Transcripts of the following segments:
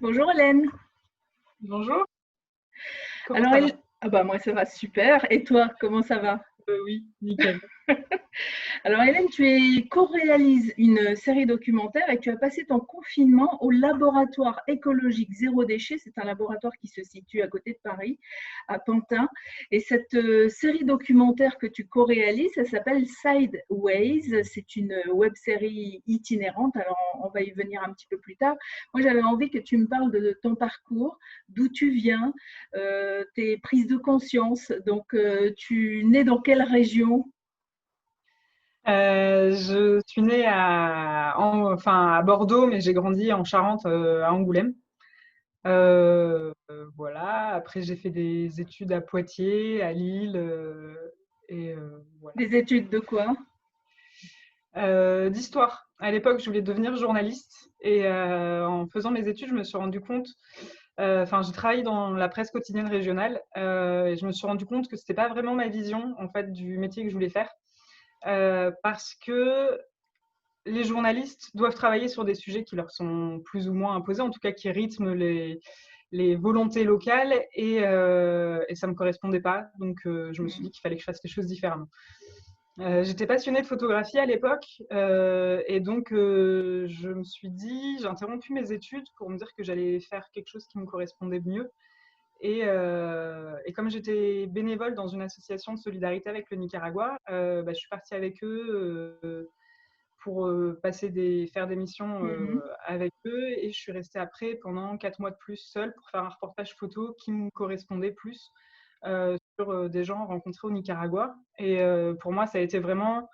Bonjour Hélène. Bonjour, comment Alors, ça va? ah bah moi ça va super. Et toi, comment ça va? Oui, nickel. Alors Hélène, co-réalises une série documentaire et tu as passé ton confinement au laboratoire écologique zéro déchet. C'est un laboratoire qui se situe à côté de Paris, à Pantin. Et cette série documentaire que tu co-réalises, ça s'appelle Sideways. C'est une web série itinérante. Alors on va y venir un petit peu plus tard. Moi j'avais envie que tu me parles de ton parcours, d'où tu viens, tes prises de conscience. Donc tu nais dans quelle région? Je suis née à Bordeaux, mais j'ai grandi en Charente, à Angoulême. Voilà. Après, j'ai fait des études à Poitiers, à Lille, voilà. Des études de quoi? D'histoire. À l'époque, je voulais devenir journaliste et en faisant mes études, je me suis rendu compte. Enfin, j'ai travaillé dans la presse quotidienne régionale et je me suis rendu compte que c'était pas vraiment ma vision en fait du métier que je voulais faire. Parce que les journalistes doivent travailler sur des sujets qui leur sont plus ou moins imposés, en tout cas qui rythment les volontés locales, et ça ne me correspondait pas. Donc, je me suis dit qu'il fallait que je fasse les choses différemment. J'étais passionnée de photographie à l'époque, et donc je me suis dit, j'ai interrompu mes études pour me dire que j'allais faire quelque chose qui me correspondait mieux. Et comme j'étais bénévole dans une association de solidarité avec le Nicaragua, je suis partie avec eux pour faire des missions Mhm. avec eux. Et je suis restée après pendant 4 mois de plus seule pour faire un reportage photo qui me correspondait plus sur des gens rencontrés au Nicaragua. Et pour moi, ça a été vraiment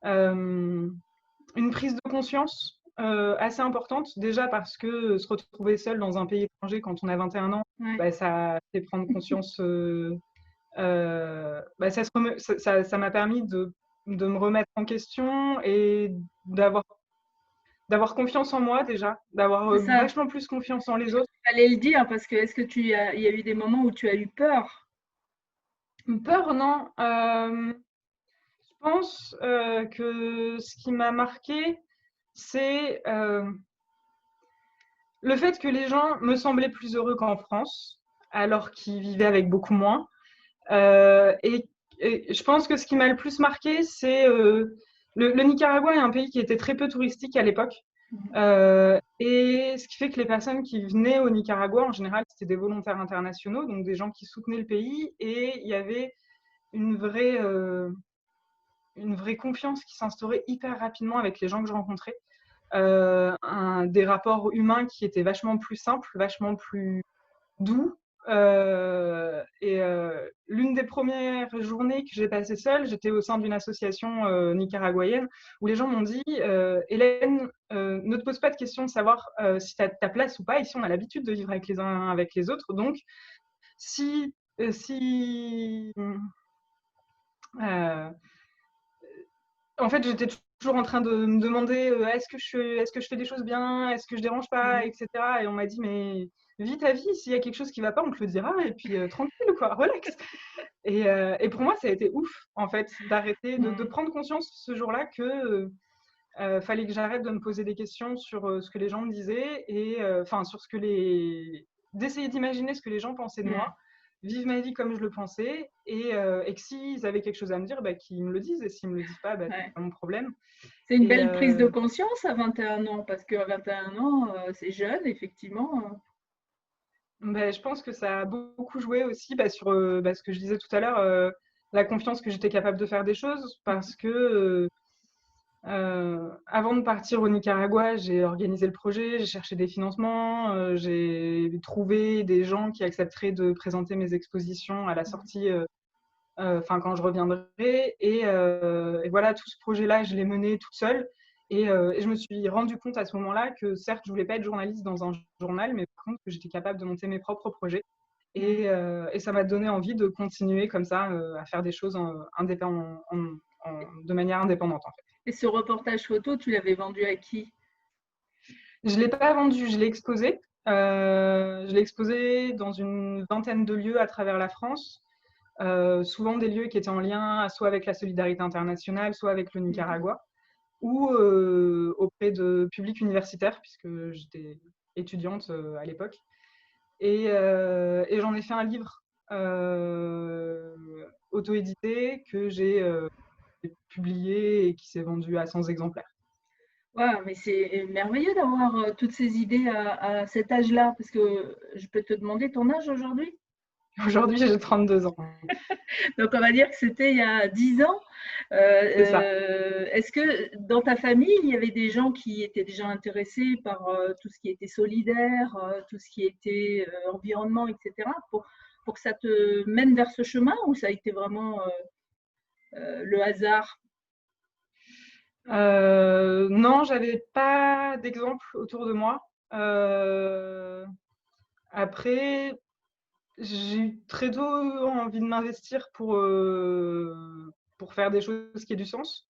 euh, une prise de conscience assez importante, déjà parce que se retrouver seul dans un pays étranger quand on a 21 ans, Ouais. ça fait prendre conscience. Ça m'a permis de me remettre en question et d'avoir d'avoir confiance en moi déjà, d'avoir C'est ça, vachement plus confiance en les autres. fallait le dire parce que est-ce que il y a eu des moments où tu as eu peur? Peur, non. Je pense que ce qui m'a marqué, c'est le fait que les gens me semblaient plus heureux qu'en France, alors qu'ils vivaient avec beaucoup moins. Euh, et, et je pense que ce qui m'a le plus marqué, c'est le Nicaragua est un pays qui était très peu touristique à l'époque. Et ce qui fait que les personnes qui venaient au Nicaragua, en général, c'était des volontaires internationaux, donc des gens qui soutenaient le pays. Et il y avait une vraie, euh, une vraie confiance qui s'instaurait hyper rapidement avec les gens que je rencontrais. Des rapports humains qui étaient vachement plus simples, vachement plus doux. L'une des premières journées que j'ai passées seule, j'étais au sein d'une association nicaraguayenne où les gens m'ont dit Hélène, ne te pose pas de question de savoir si tu as ta place ou pas. Ici, on a l'habitude de vivre avec les uns avec les autres. Donc, si, si euh, en fait, j'étais toujours en train de me demander est-ce que je fais des choses bien, est-ce que je dérange pas, Mhm. etc. Et on m'a dit mais vis ta vie, s'il y a quelque chose qui va pas, on te le dira, et puis tranquille, quoi, relax. Et pour moi, ça a été ouf, en fait, d'arrêter, de Mhm. prendre conscience ce jour-là que fallait que j'arrête de me poser des questions sur ce que les gens me disaient, et enfin sur ce que d'essayer d'imaginer ce que les gens pensaient de moi, vivre ma vie comme je le pensais, et que s'ils avaient quelque chose à me dire, qu'ils me le disent, et s'ils me le disent pas, c'est Ouais. pas mon problème. C'est une Et belle prise de conscience à 21 ans parce qu'à 21 ans, c'est jeune, effectivement. je pense que ça a beaucoup joué aussi sur ce que je disais tout à l'heure, la confiance que j'étais capable de faire des choses, parce que avant de partir au Nicaragua, j'ai organisé le projet, j'ai cherché des financements, j'ai trouvé des gens qui accepteraient de présenter mes expositions à la sortie, quand je reviendrai. Et voilà, tout ce projet-là, je l'ai mené toute seule. Et je me suis rendu compte à ce moment-là que certes, je voulais pas être journaliste dans un journal, mais par contre, que j'étais capable de monter mes propres projets. Et ça m'a donné envie de continuer comme ça, à faire des choses de manière indépendante, en fait. Et ce reportage photo, tu l'avais vendu à qui? Je l'ai pas vendu, je l'ai exposé. Je l'ai exposé dans une vingtaine de lieux à travers la France, souvent des lieux qui étaient en lien soit avec la solidarité internationale, soit avec le Mhm. Nicaragua. ou auprès de publics universitaires, puisque j'étais étudiante à l'époque. Et j'en ai fait un livre auto-édité que j'ai publié et qui s'est vendu à 100 exemplaires. Ouais, mais c'est merveilleux d'avoir toutes ces idées à cet âge-là, parce que je peux te demander ton âge aujourd'hui? Aujourd'hui, j'ai 32 ans. Donc, on va dire que c'était il y a 10 ans. C'est ça. Est-ce que dans ta famille, il y avait des gens qui étaient déjà intéressés par tout ce qui était solidaire, tout ce qui était environnement, etc., pour que ça te mène vers ce chemin, ou ça a été vraiment le hasard? Non, j'avais pas d'exemple autour de moi. Après, j'ai eu très tôt envie de m'investir pour faire des choses qui aient du sens.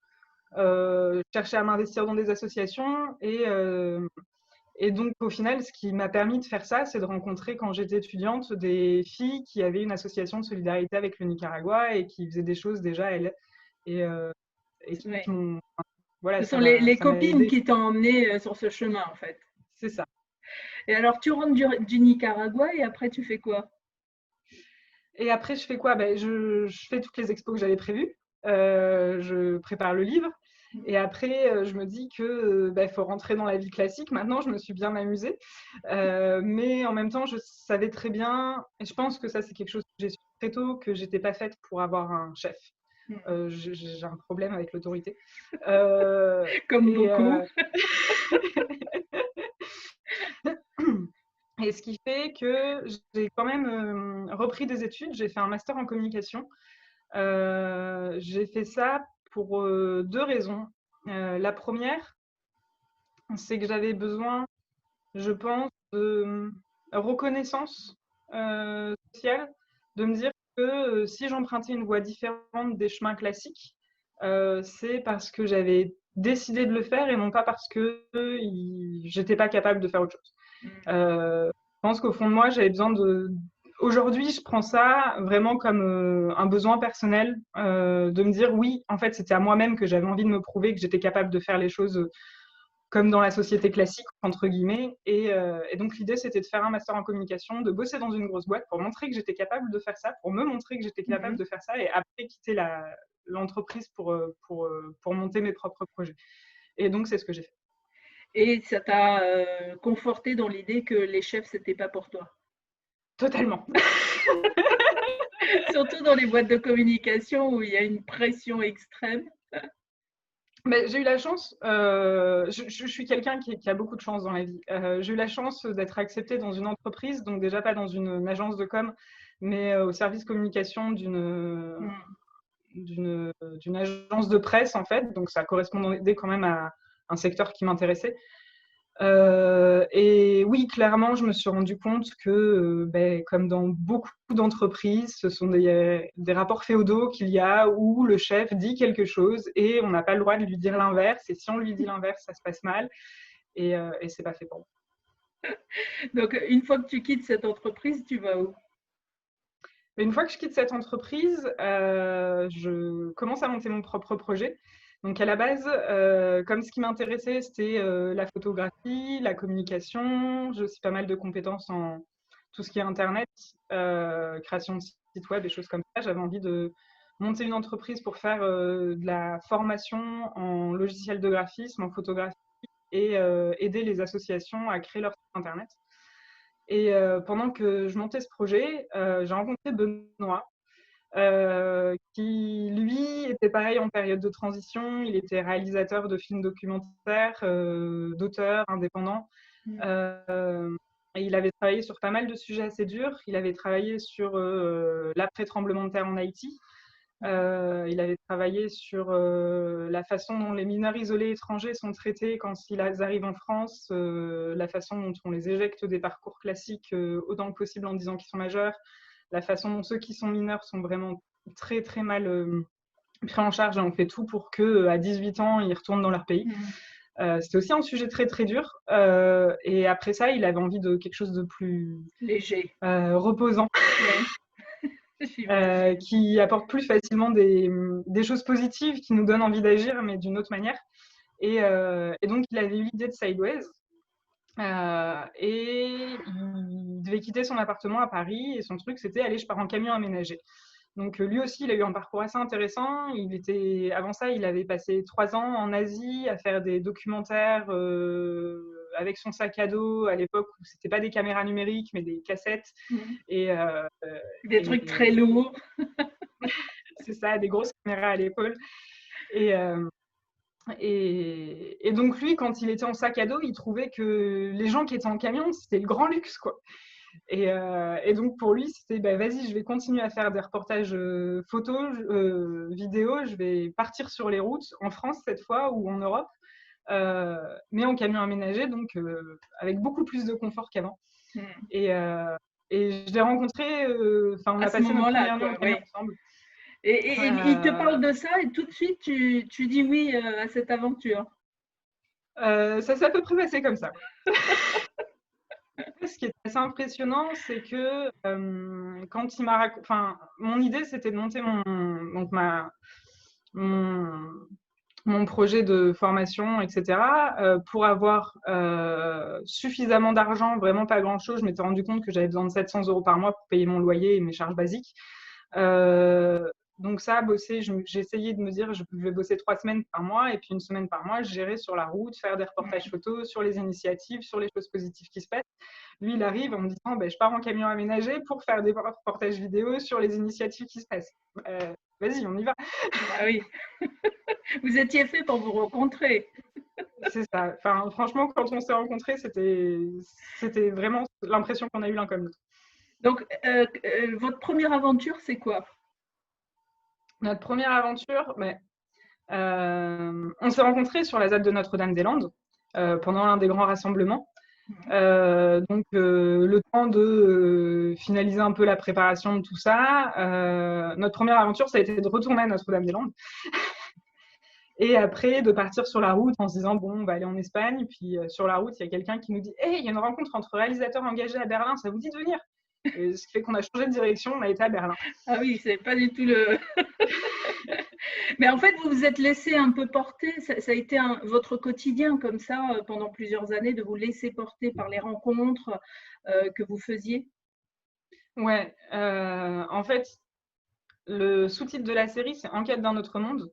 Chercher à m'investir dans des associations et donc au final, ce qui m'a permis de faire ça, c'est de rencontrer quand j'étais étudiante des filles qui avaient une association de solidarité avec le Nicaragua et qui faisaient des choses déjà elles et qui Ouais. m'ont voilà, Ce sont les ça m'a copines aidé. qui t'ont emmené sur ce chemin, en fait. C'est ça. Et alors, tu rentres du Nicaragua et après, tu fais quoi? Et après, je fais quoi? Ben, je fais toutes les expos que j'avais prévues. Je prépare le livre. Et après, je me dis que ben, faut rentrer dans la vie classique. Maintenant, je me suis bien amusée. Mais en même temps, je savais très bien, et je pense que ça, c'est quelque chose que j'ai su très tôt, que j'étais pas faite pour avoir un chef. J'ai un problème avec l'autorité. Comme Et, beaucoup. et ce qui fait que j'ai quand même repris des études. J'ai fait un master en communication. J'ai fait ça pour deux raisons. La première, c'est que j'avais besoin, je pense, de reconnaissance sociale, de me dire que si j'empruntais une voie différente des chemins classiques, c'est parce que j'avais décidé de le faire et non pas parce que j'étais pas capable de faire autre chose. Je pense qu'au fond de moi, j'avais besoin de. Aujourd'hui, je prends ça vraiment comme un besoin personnel, de me dire oui, en fait, c'était à moi-même que j'avais envie de me prouver que j'étais capable de faire les choses comme dans la société classique, entre guillemets. Et donc, l'idée, c'était de faire un master en communication, de bosser dans une grosse boîte pour montrer que j'étais capable de faire ça, pour me montrer que j'étais capable de faire ça, et après quitter l'entreprise pour monter mes propres projets. Et donc, c'est ce que j'ai fait. Et ça t'a conforté dans l'idée que les chefs, c'était pas pour toi. Totalement. Surtout dans les boîtes de communication où il y a une pression extrême. Mais j'ai eu la chance, je suis quelqu'un qui a beaucoup de chance dans la vie. J'ai eu la chance d'être acceptée dans une entreprise, donc déjà pas dans une agence de com, mais au service communication d'une agence de presse en fait. Donc ça correspondait quand même à un secteur qui m'intéressait. Et oui, clairement, je me suis rendu compte que, comme dans beaucoup d'entreprises, ce sont des rapports féodaux qu'il y a où le chef dit quelque chose et on n'a pas le droit de lui dire l'inverse. Et si on lui dit l'inverse, ça se passe mal. Et c'est pas fait pour moi. Donc, une fois que tu quittes cette entreprise, tu vas où? Une fois que je quitte cette entreprise, je commence à monter mon propre projet. Donc à la base, comme ce qui m'intéressait, c'était la photographie, la communication. J'ai aussi pas mal de compétences en tout ce qui est Internet, création de sites web et choses comme ça. J'avais envie de monter une entreprise pour faire de la formation en logiciel de graphisme, en photographie et aider les associations à créer leur site Internet. Et pendant que je montais ce projet, j'ai rencontré Benoît, qui lui était pareil en période de transition. Il était réalisateur de films documentaires, d'auteur indépendant. Et il avait travaillé sur pas mal de sujets assez durs. Il avait travaillé sur l'après-tremblement de terre en Haïti. Il avait travaillé sur la façon dont les mineurs isolés étrangers sont traités quand ils arrivent en France, la façon dont on les éjecte des parcours classiques autant que possible en disant qu'ils sont majeurs, la façon dont ceux qui sont mineurs sont vraiment très très mal pris en charge, et on fait tout pour qu'à 18 ans, ils retournent dans leur pays. C'était aussi un sujet très très dur. Et après ça, il avait envie de quelque chose de plus léger, reposant. Qui apporte plus facilement des choses positives, qui nous donnent envie d'agir, mais d'une autre manière. Et donc, il avait eu l'idée de Sideways. Et il devait quitter son appartement à Paris. Et son truc, c'était aller, je pars en camion aménagé. Donc, lui aussi, il a eu un parcours assez intéressant. Avant ça, il avait passé 3 ans en Asie à faire des documentaires avec son sac à dos à l'époque où c'était pas des caméras numériques, mais des cassettes. Et, des trucs très lourds. C'est ça, des grosses caméras à l'épaule. Et donc, lui, quand il était en sac à dos, il trouvait que les gens qui étaient en camion, c'était le grand luxe, quoi. Et donc, pour lui, c'était vas-y, je vais continuer à faire des reportages photos, vidéos. Je vais partir sur les routes, en France cette fois, ou en Europe, mais en camion aménagé, donc avec beaucoup plus de confort qu'avant. Et je l'ai rencontré, on a passé notre première nuit en camion ensemble. Et il te parle de ça et tout de suite, tu dis oui à cette aventure. Ça s'est à peu près passé comme ça. Ce qui est assez impressionnant, c'est que quand il m'a mon idée, c'était de monter mon projet de formation, etc., pour avoir suffisamment d'argent, vraiment pas grand-chose. Je m'étais rendu compte que j'avais besoin de 700 € par mois pour payer mon loyer et mes charges basiques. Donc ça, bosser, j'ai essayé de me dire, je vais bosser 3 semaines par mois et puis 1 semaine par mois, gérer sur la route, faire des reportages photos sur les initiatives, sur les choses positives qui se passent. Lui, il arrive en me disant, je pars en camion aménagé pour faire des reportages vidéo sur les initiatives qui se passent. Vas-y, on y va. Ah oui. Vous étiez fait pour vous rencontrer. C'est ça. Franchement, quand on s'est rencontrés, c'était vraiment l'impression qu'on a eu l'un comme l'autre. Donc, votre première aventure, c'est quoi? Notre première aventure, on s'est rencontrés sur la ZAD de Notre-Dame-des-Landes pendant l'un des grands rassemblements. Donc, le temps de finaliser un peu la préparation de tout ça. Notre première aventure, ça a été de retourner à Notre-Dame-des-Landes. Et après, de partir sur la route en se disant, bon, on va aller en Espagne. Puis sur la route, il y a quelqu'un qui nous dit, hey, il y a une rencontre entre réalisateurs engagés à Berlin, ça vous dit de venir? Et ce qui fait qu'on a changé de direction, on a été à Berlin. Ah oui, c'est pas du tout le... Mais en fait, vous vous êtes laissé un peu porter, ça a été votre quotidien comme ça pendant plusieurs années, de vous laisser porter par les rencontres que vous faisiez? Ouais, en fait, le sous-titre de la série, c'est Enquête d'un autre monde.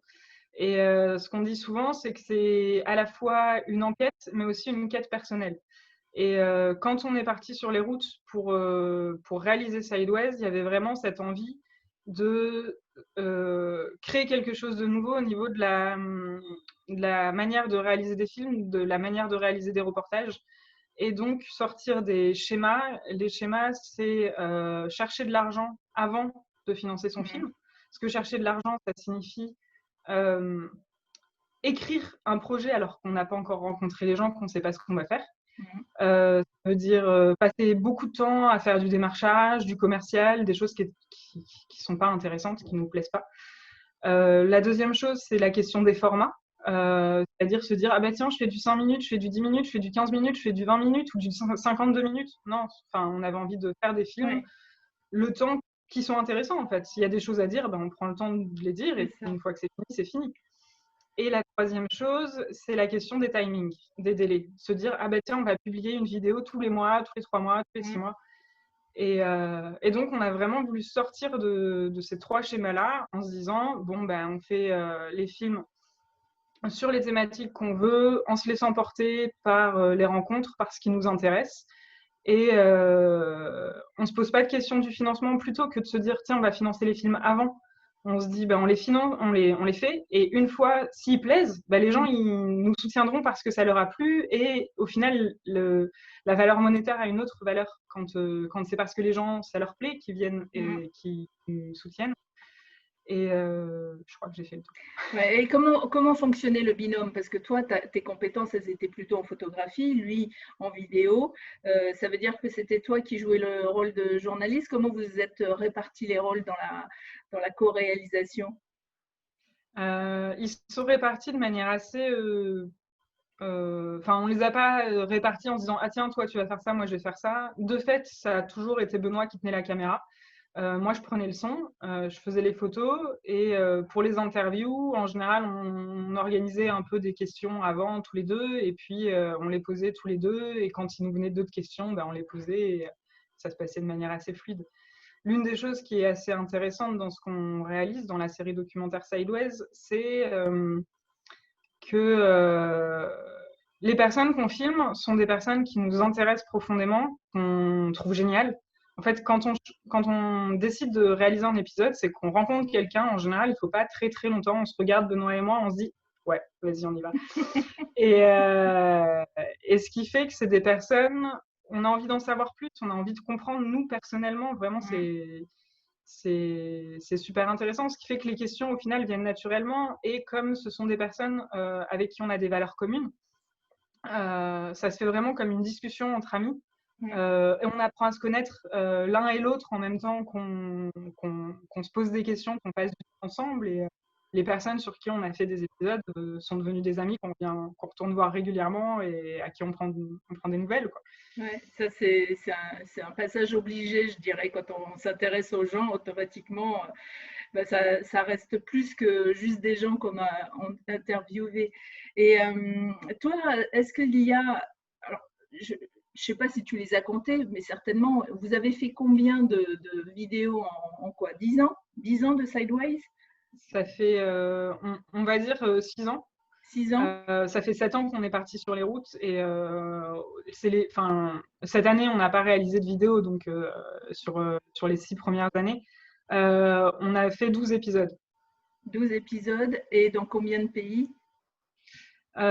Et ce qu'on dit souvent, c'est que c'est à la fois une enquête, mais aussi une quête personnelle. Et quand on est parti sur les routes pour réaliser Sideways, il y avait vraiment cette envie de créer quelque chose de nouveau au niveau de la manière de réaliser des films, de la manière de réaliser des reportages, et donc sortir des schémas. Les schémas, c'est chercher de l'argent avant de financer son film. Parce que chercher de l'argent, ça signifie écrire un projet alors qu'on n'a pas encore rencontré les gens, qu'on ne sait pas ce qu'on va faire. Ça veut dire passer beaucoup de temps à faire du démarchage, du commercial, des choses qui sont pas intéressantes, qui nous plaisent pas. La deuxième chose, c'est la question des formats. C'est-à-dire se dire, tiens, je fais du 5 minutes, je fais du 10 minutes, je fais du 15 minutes, je fais du 20 minutes ou du 52 minutes. Non, on avait envie de faire des films le temps qui sont intéressants, en fait. S'il y a des choses à dire, on prend le temps de les dire, et une fois que c'est fini, c'est fini. Et la troisième chose, c'est la question des timings, des délais. Se dire, tiens, on va publier une vidéo tous les mois, tous les 3 mois, tous les 6 mois. Et donc, on a vraiment voulu sortir de ces 3 schémas-là en se disant, on fait les films sur les thématiques qu'on veut, en se laissant porter par les rencontres, par ce qui nous intéresse. Et on ne se pose pas de question du financement, plutôt que de se dire, tiens, on va financer les films avant. On se dit, on les finance, on les fait, et une fois, s'ils plaisent, les gens ils nous soutiendront parce que ça leur a plu, et au final, la valeur monétaire a une autre valeur quand c'est parce que les gens, ça leur plaît, qu'ils viennent et qui nous soutiennent. Et je crois que j'ai fait le tour. Et comment fonctionnait le binôme? Parce que toi, tes compétences, elles étaient plutôt en photographie, lui en vidéo. Ça veut dire que c'était toi qui jouais le rôle de journaliste. Comment vous êtes répartis les rôles dans la co-réalisation? Ils sont répartis de manière assez... on les a pas répartis en se disant, tiens, toi tu vas faire ça, moi je vais faire ça. De fait, ça a toujours été Benoît qui tenait la caméra. moi, je prenais le son, je faisais les photos et pour les interviews, en général, on organisait un peu des questions avant tous les deux et puis on les posait tous les deux et quand il nous venait d'autres questions, ben, on les posait et ça se passait de manière assez fluide. L'une des choses qui est assez intéressante dans ce qu'on réalise dans la série documentaire Sideways, c'est que les personnes qu'on filme sont des personnes qui nous intéressent profondément, qu'on trouve géniales. En fait, quand on décide de réaliser un épisode, c'est qu'on rencontre quelqu'un. En général, il ne faut pas très très longtemps. On se regarde, Benoît et moi, on se dit ouais, vas-y, on y va. Et ce qui fait que c'est des personnes, on a envie d'en savoir plus, on a envie de comprendre, nous, personnellement, vraiment, c'est super intéressant, ce qui fait que les questions, au final, viennent naturellement. Et comme ce sont des personnes avec qui on a des valeurs communes, ça se fait vraiment comme une discussion entre amis. Et on apprend à se connaître l'un et l'autre en même temps qu'on se pose des questions, qu'on passe du temps ensemble. Et les personnes sur qui on a fait des épisodes sont devenues des amis qu'on retourne voir régulièrement et à qui on prend des nouvelles, quoi. Ouais, ça c'est un passage obligé, je dirais, quand on s'intéresse aux gens, automatiquement, bah, ça reste plus que juste des gens qu'on a interviewés. Et toi, est-ce qu'il y a, alors, je ne sais pas si tu les as comptés, mais certainement, vous avez fait combien de vidéos en quoi? 10 ans? 10 ans de Sideways? Ça fait, on va dire, 6 ans. 6 ans? Ça fait 7 ans qu'on est parti sur les routes et cette année, on n'a pas réalisé de vidéo, donc sur les 6 premières années, on a fait 12 épisodes. 12 épisodes et dans combien de pays? On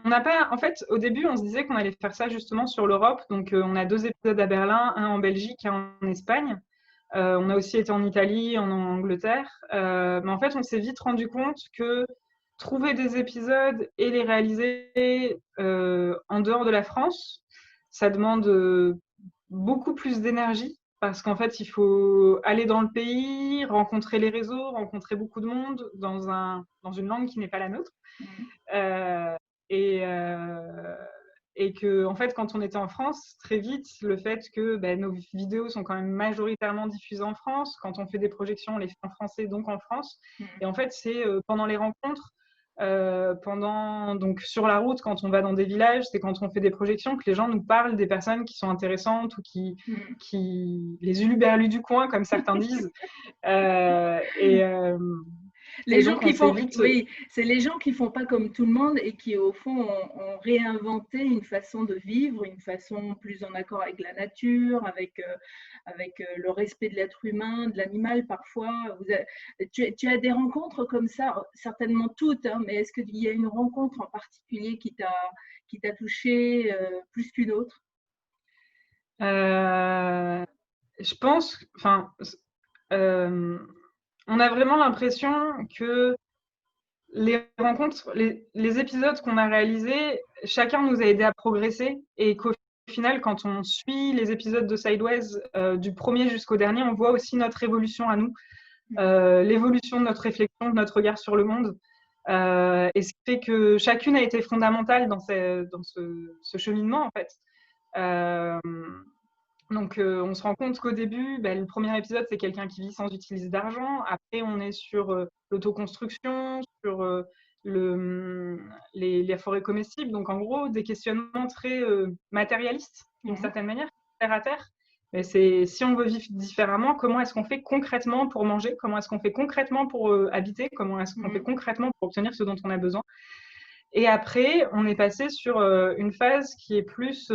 n'a pas, en fait, au début, on se disait qu'on allait faire ça justement sur l'Europe. Donc, on a 2 épisodes à Berlin, un en Belgique et un en Espagne. On a aussi été en Italie, en Angleterre. Mais en fait, on s'est vite rendu compte que trouver des épisodes et les réaliser en dehors de la France, ça demande beaucoup plus d'énergie parce qu'en fait, il faut aller dans le pays, rencontrer les réseaux, rencontrer beaucoup de monde dans une langue qui n'est pas la nôtre. Euh, et, euh, et que, en fait, quand on était en France, très vite, le fait que nos vidéos sont quand même majoritairement diffusées en France, quand on fait des projections, on les fait en français, donc en France. Et en fait, c'est pendant les rencontres, donc sur la route, quand on va dans des villages, c'est quand on fait des projections que les gens nous parlent des personnes qui sont intéressantes ou qui les uluberlus du coin, comme certains disent. Les gens qui font, oui, c'est les gens qui font pas comme tout le monde et qui au fond ont réinventé une façon de vivre, une façon plus en accord avec la nature, avec le respect de l'être humain, de l'animal parfois. Tu as des rencontres comme ça, certainement toutes, hein, mais est-ce qu'il y a une rencontre en particulier qui t'a touché plus qu'une autre? Je pense, enfin, on a vraiment l'impression que les rencontres, les épisodes qu'on a réalisés, chacun nous a aidé à progresser et qu'au final, quand on suit les épisodes de Sideways du premier jusqu'au dernier, on voit aussi notre évolution à nous, l'évolution de notre réflexion, de notre regard sur le monde. Et ce qui fait que chacune a été fondamentale dans ce cheminement, en fait. Donc, on se rend compte qu'au début, le premier épisode, c'est quelqu'un qui vit sans utiliser d'argent. Après, on est sur l'autoconstruction, sur les forêts comestibles. Donc, en gros, des questionnements très matérialistes, d'une certaine manière, terre à terre. Mais c'est si on veut vivre différemment, comment est-ce qu'on fait concrètement pour manger? Comment est-ce qu'on fait concrètement pour habiter? Comment est-ce qu'on fait concrètement pour obtenir ce dont on a besoin? Et après, on est passé sur une phase qui est plus...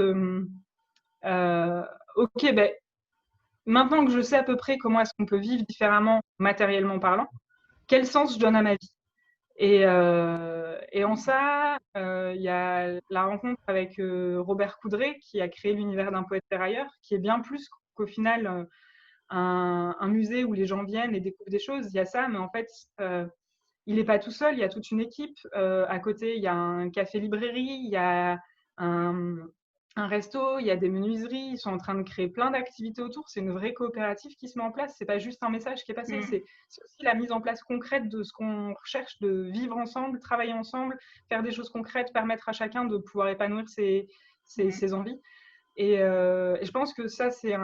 ok, maintenant que je sais à peu près comment est-ce qu'on peut vivre différemment, matériellement parlant, quel sens je donne à ma vie? Et en ça, il y a la rencontre avec Robert Coudray, qui a créé l'univers d'un poète ferrailleur, qui est bien plus qu'au final un musée où les gens viennent et découvrent des choses. Il y a ça, mais en fait, il n'est pas tout seul, il y a toute une équipe. À côté, il y a un café-librairie, il y a un resto, il y a des menuiseries, ils sont en train de créer plein d'activités autour. C'est une vraie coopérative qui se met en place. C'est pas juste un message qui est passé, c'est aussi la mise en place concrète de ce qu'on recherche, de vivre ensemble, travailler ensemble, faire des choses concrètes, permettre à chacun de pouvoir épanouir ses envies. Et je pense que ça, c'est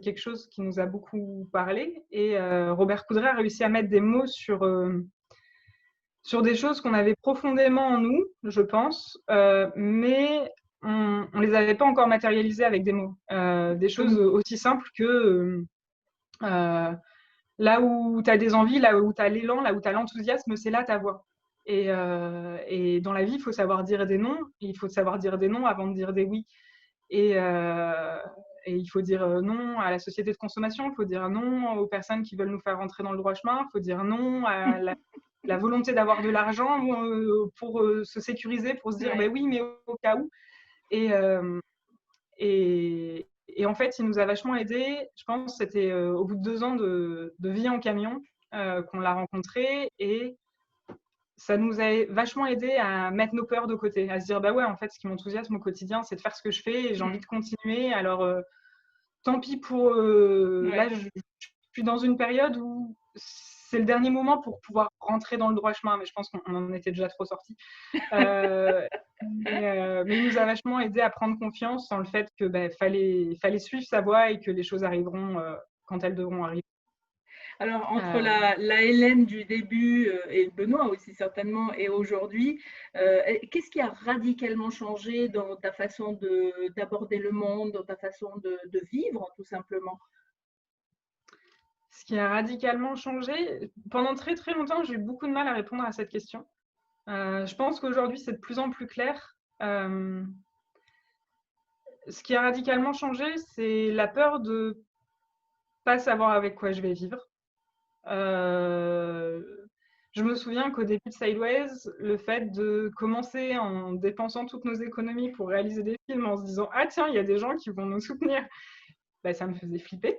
quelque chose qui nous a beaucoup parlé. Et Robert Coudray a réussi à mettre des mots sur des choses qu'on avait profondément en nous, je pense, mais on ne les avait pas encore matérialisées avec des mots. Des choses aussi simples que là où tu as des envies, là où tu as l'élan, là où tu as l'enthousiasme, c'est là ta voix. Et dans la vie, il faut savoir dire des non. Il faut savoir dire des non avant de dire des oui. Et il faut dire non à la société de consommation, il faut dire non aux personnes qui veulent nous faire rentrer dans le droit chemin, il faut dire non à la volonté d'avoir de l'argent pour se sécuriser, pour se dire bah oui, mais au cas où. Et en fait, il nous a vachement aidé. Je pense que c'était au bout de 2 ans de vie en camion qu'on l'a rencontré, et ça nous a vachement aidé à mettre nos peurs de côté, à se dire bah ouais, en fait, ce qui m'enthousiasme au quotidien, c'est de faire ce que je fais et j'ai envie de continuer. Alors, tant pis pour. Là, je suis dans une période où c'est le dernier moment pour pouvoir rentrer dans le droit chemin, mais je pense qu'on en était déjà trop sortis. Mais il nous a vachement aidé à prendre confiance dans le fait que fallait suivre sa voie et que les choses arriveront quand elles devront arriver. Alors, entre la Hélène du début et Benoît aussi certainement et aujourd'hui, qu'est-ce qui a radicalement changé dans ta façon d'aborder le monde, dans ta façon de vivre, tout simplement? Ce qui a radicalement changé, pendant très très longtemps, j'ai eu beaucoup de mal à répondre à cette question. Je pense qu'aujourd'hui, c'est de plus en plus clair. Ce qui a radicalement changé, c'est la peur de pas savoir avec quoi je vais vivre. Je me souviens qu'au début de Sideways, le fait de commencer en dépensant toutes nos économies pour réaliser des films en se disant « Ah tiens, il y a des gens qui vont nous soutenir », ça me faisait flipper.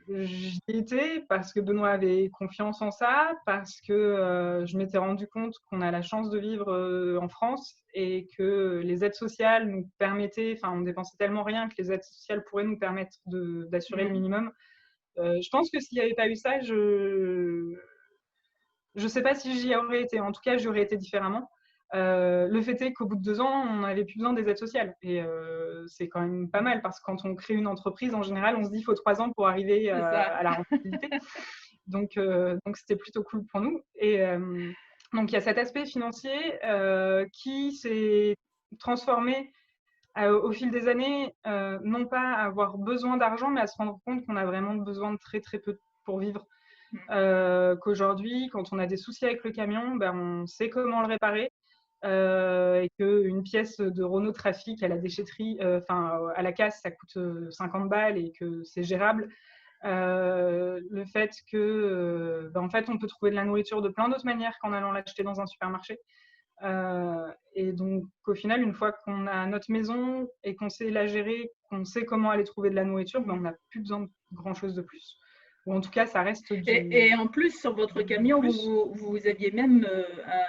J'y étais parce que Benoît avait confiance en ça, parce que je m'étais rendu compte qu'on a la chance de vivre en France et que les aides sociales nous permettaient, enfin on dépensait tellement rien que les aides sociales pourraient nous permettre d'assurer le minimum. Je pense que s'il n'y avait pas eu ça, je sais pas si j'y aurais été. En tout cas, j'y aurais été différemment. Le fait est qu'au bout de 2 ans, on n'avait plus besoin des aides sociales. Et c'est quand même pas mal parce que quand on crée une entreprise, en général, on se dit qu'il faut 3 ans pour arriver à la rentabilité. Donc c'était plutôt cool pour nous. Et donc, il y a cet aspect financier qui s'est transformé au fil des années, non pas à avoir besoin d'argent, mais à se rendre compte qu'on a vraiment besoin de très très peu pour vivre. Qu'aujourd'hui, quand on a des soucis avec le camion, on sait comment le réparer. Et qu'une pièce de Renault Trafic à la déchetterie, à la casse, ça coûte 50 balles et que c'est gérable. Le fait que, en fait, on peut trouver de la nourriture de plein d'autres manières qu'en allant l'acheter dans un supermarché. Et donc, au final, une fois qu'on a notre maison et qu'on sait la gérer, qu'on sait comment aller trouver de la nourriture, on n'a plus besoin de grand-chose de plus. Ou en tout cas, ça reste du... Et en plus, sur votre camion, vous aviez même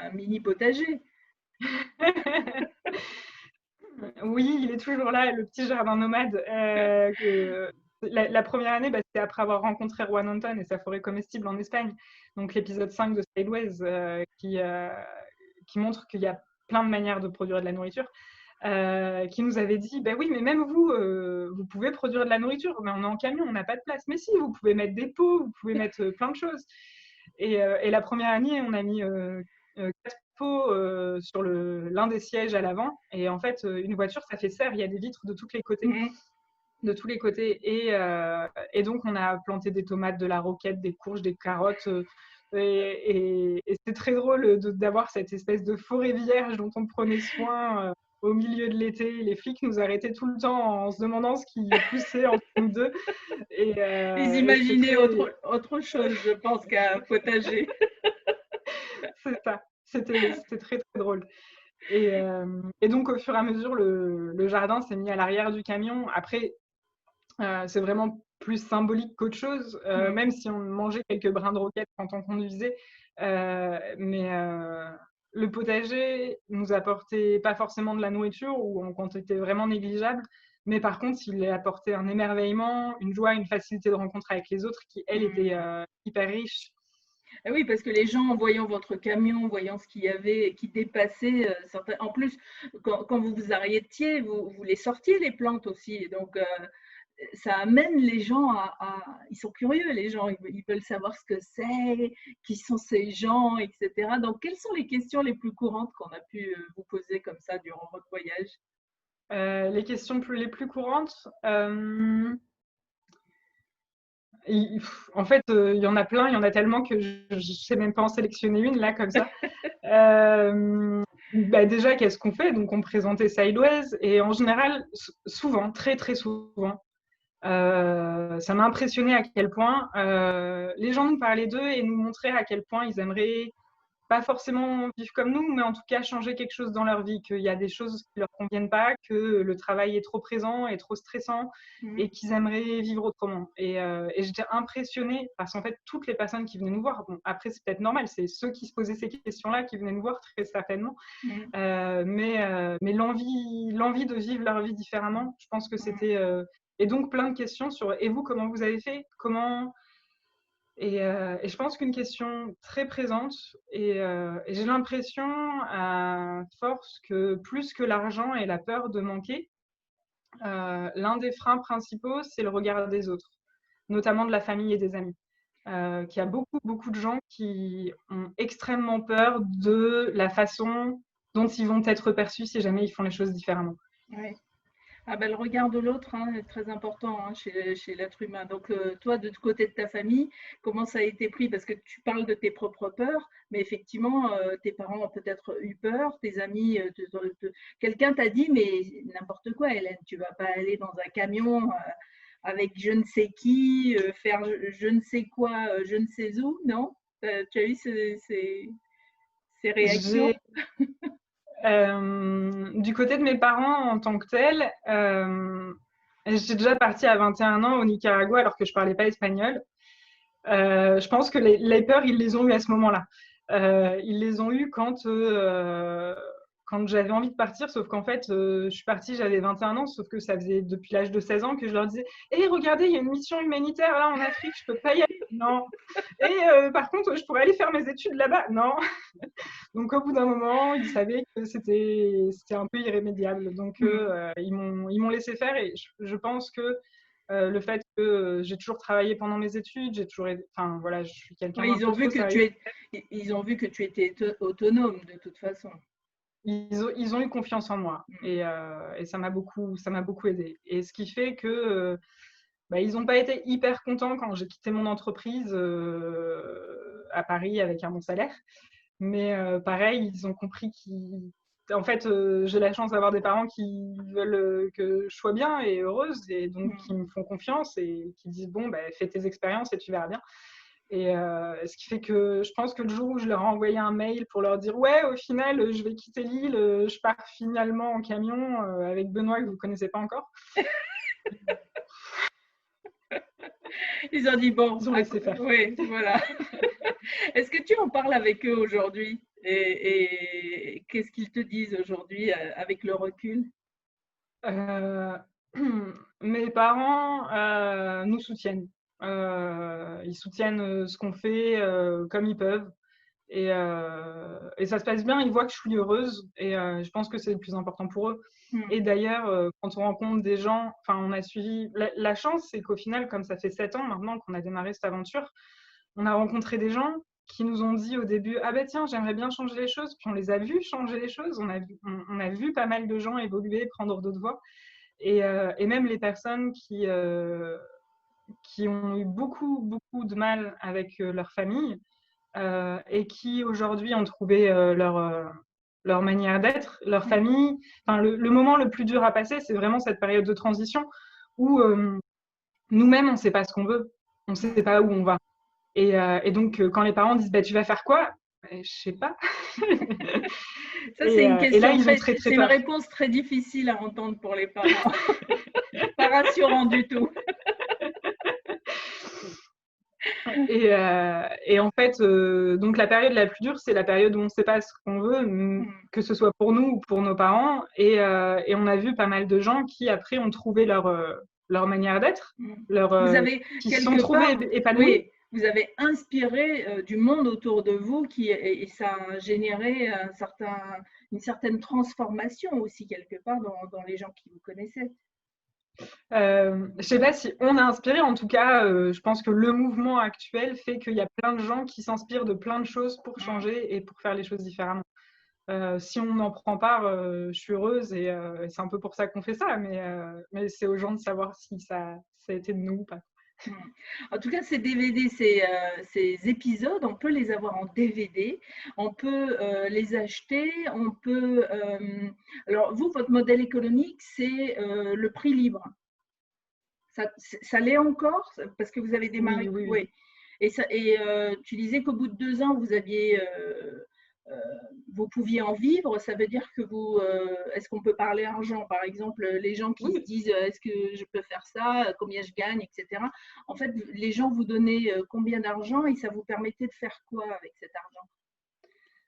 un mini potager. Oui, il est toujours là, le petit jardin nomade. La première année, c'était après avoir rencontré Juan Anton et sa forêt comestible en Espagne. Donc l'épisode 5 de Sideways qui montre qu'il y a plein de manières de produire de la nourriture. Qui nous avait dit oui, mais même vous, vous pouvez produire de la nourriture, mais on est en camion, on n'a pas de place. Mais si, vous pouvez mettre des pots, vous pouvez mettre plein de choses. Et la première année, on a mis 4 pots sur l'un des sièges à l'avant. Et en fait, une voiture, ça fait serre, il y a des vitres de tous les côtés. De tous les côtés. Et donc, on a planté des tomates, de la roquette, des courges, des carottes. Et c'était très drôle d'avoir cette espèce de forêt vierge dont on prenait soin au milieu de l'été. Les flics nous arrêtaient tout le temps en se demandant ce qui poussait entre nous deux. Ils imaginaient autre chose, je pense, qu'un potager. C'est ça. C'était très, très drôle. Et donc, au fur et à mesure, le jardin s'est mis à l'arrière du camion. Après, c'est vraiment plus symbolique qu'autre chose, même si on mangeait quelques brins de roquette quand on conduisait. Mais le potager nous apportait pas forcément de la nourriture ou en quantité vraiment négligeable, mais par contre, il apportait un émerveillement, une joie, une facilité de rencontre avec les autres qui, elle, était hyper riche. Ah oui, parce que les gens, en voyant votre camion, en voyant ce qu'il y avait qui dépassait, en plus, quand vous vous arrêtiez, vous les sortiez les plantes aussi. Donc, ça amène les gens ils sont curieux, les gens, ils veulent savoir ce que c'est, qui sont ces gens, etc. Donc, quelles sont les questions les plus courantes qu'on a pu vous poser comme ça durant votre voyage? Les questions les plus courantes, en fait, il y en a plein, il y en a tellement que je ne sais même pas en sélectionner une là comme ça. Bah déjà, qu'est-ce qu'on fait? Donc, on présentait Sideways et en général, souvent, très très souvent, ça m'a impressionné à quel point les gens nous parlaient d'eux et nous montraient à quel point ils aimeraient pas forcément vivre comme nous, mais en tout cas changer quelque chose dans leur vie, qu'il y a des choses qui leur conviennent pas, que le travail est trop présent et trop stressant et qu'ils aimeraient vivre autrement. Et j'étais impressionnée parce qu'en fait, toutes les personnes qui venaient nous voir, bon, après c'est peut-être normal, c'est ceux qui se posaient ces questions-là qui venaient nous voir très certainement, mais l'envie de vivre leur vie différemment, je pense que c'était... et donc plein de questions sur « et vous, comment vous avez fait ?» Et je pense qu'une question très présente, et j'ai l'impression à force que plus que l'argent et la peur de manquer, l'un des freins principaux, c'est le regard des autres, notamment de la famille et des amis. Qu'il y a beaucoup de gens qui ont extrêmement peur de la façon dont ils vont être perçus si jamais ils font les choses différemment. Ouais. Ah ben, le regard de l'autre est très important chez l'être humain. Donc, toi, de côté de ta famille, comment ça a été pris? Parce que tu parles de tes propres peurs, mais effectivement, tes parents ont peut-être eu peur, tes amis, quelqu'un t'a dit, mais n'importe quoi, Hélène, tu vas pas aller dans un camion avec je ne sais qui, faire je ne sais quoi, je ne sais où, non? Tu as eu ces réactions? Du côté de mes parents en tant que tel, j'étais déjà partie à 21 ans au Nicaragua alors que je parlais pas espagnol. Je pense que les peurs, ils les ont eues à ce moment-là. Ils les ont eues quand j'avais envie de partir, sauf qu'en fait, je suis partie, j'avais 21 ans, sauf que ça faisait depuis l'âge de 16 ans que je leur disais « Hé, regardez, il y a une mission humanitaire là en Afrique, je peux pas y aller. » Non. Et par contre, je pourrais aller faire mes études là-bas. Non. Donc, au bout d'un moment, ils savaient que c'était un peu irrémédiable. Donc, ils m'ont laissé faire et je pense que le fait que j'ai toujours travaillé pendant mes études, enfin voilà, je suis quelqu'un Oui, d'un peu trop sérieux. ils ont vu que tu étais autonome de toute façon. Ils ont eu confiance en moi et ça m'a beaucoup aidé. Et ce qui fait que ils n'ont pas été hyper contents quand j'ai quitté mon entreprise à Paris avec un bon salaire. Mais pareil, ils ont compris en fait, j'ai la chance d'avoir des parents qui veulent que je sois bien et heureuse, et donc qui me font confiance et qui disent bon, fais tes expériences et tu verras bien. Et ce qui fait que je pense que le jour où je leur ai envoyé un mail pour leur dire ouais, au final, je vais quitter l'île, je pars finalement en camion avec Benoît que vous ne connaissez pas encore. Ils ont dit bon, ils ont laissé faire. Oui, voilà. Est-ce que tu en parles avec eux aujourd'hui et qu'est-ce qu'ils te disent aujourd'hui avec le recul? Mes parents nous soutiennent. Ils soutiennent ce qu'on fait comme ils peuvent. Et ça se passe bien, ils voient que je suis heureuse et je pense que c'est le plus important pour eux. Et d'ailleurs, quand on rencontre des gens, enfin, on a suivi. La chance, c'est qu'au final, comme ça fait 7 ans maintenant qu'on a démarré cette aventure, on a rencontré des gens qui nous ont dit au début ah ben tiens, j'aimerais bien changer les choses, puis on les a vus changer les choses, on a vu pas mal de gens évoluer, prendre d'autres voies, et même les personnes qui ont eu beaucoup de mal avec leur famille et qui aujourd'hui ont trouvé leur manière d'être, leur famille. Enfin, le moment le plus dur à passer, c'est vraiment cette période de transition où nous-mêmes, on ne sait pas ce qu'on veut, on ne sait pas où on va. Et donc, quand les parents disent tu vas faire quoi? Je ne sais pas. Ça, c'est une question, c'est une réponse très difficile à entendre pour les parents. Pas rassurant du tout. Et en fait, donc la période la plus dure, c'est la période où on ne sait pas ce qu'on veut, que ce soit pour nous ou pour nos parents. Et on a vu pas mal de gens qui, après, ont trouvé leur manière d'être, Vous avez qui se sont trouvés épanouis. Oui, vous avez inspiré du monde autour de vous et ça a généré une certaine transformation aussi quelque part dans les gens qui vous connaissaient. Je sais pas si on a inspiré, en tout cas, je pense que le mouvement actuel fait qu'il y a plein de gens qui s'inspirent de plein de choses pour changer et pour faire les choses différemment. Si on en prend part, je suis heureuse et c'est un peu pour ça qu'on fait ça, mais c'est aux gens de savoir si ça a été de nous ou pas. En tout cas, ces DVD, ces épisodes, on peut les avoir en DVD, on peut les acheter, on peut. Alors, vous, votre modèle économique, c'est le prix libre. Ça l'est encore parce que vous avez démarré. Oui. Oui. Et tu disais qu'au bout de 2 ans, vous pouviez en vivre. Ça veut dire que est-ce qu'on peut parler argent, par exemple, les gens qui se disent est-ce que je peux faire ça, combien je gagne, etc. En fait, les gens vous donnaient combien d'argent et ça vous permettait de faire quoi avec cet argent?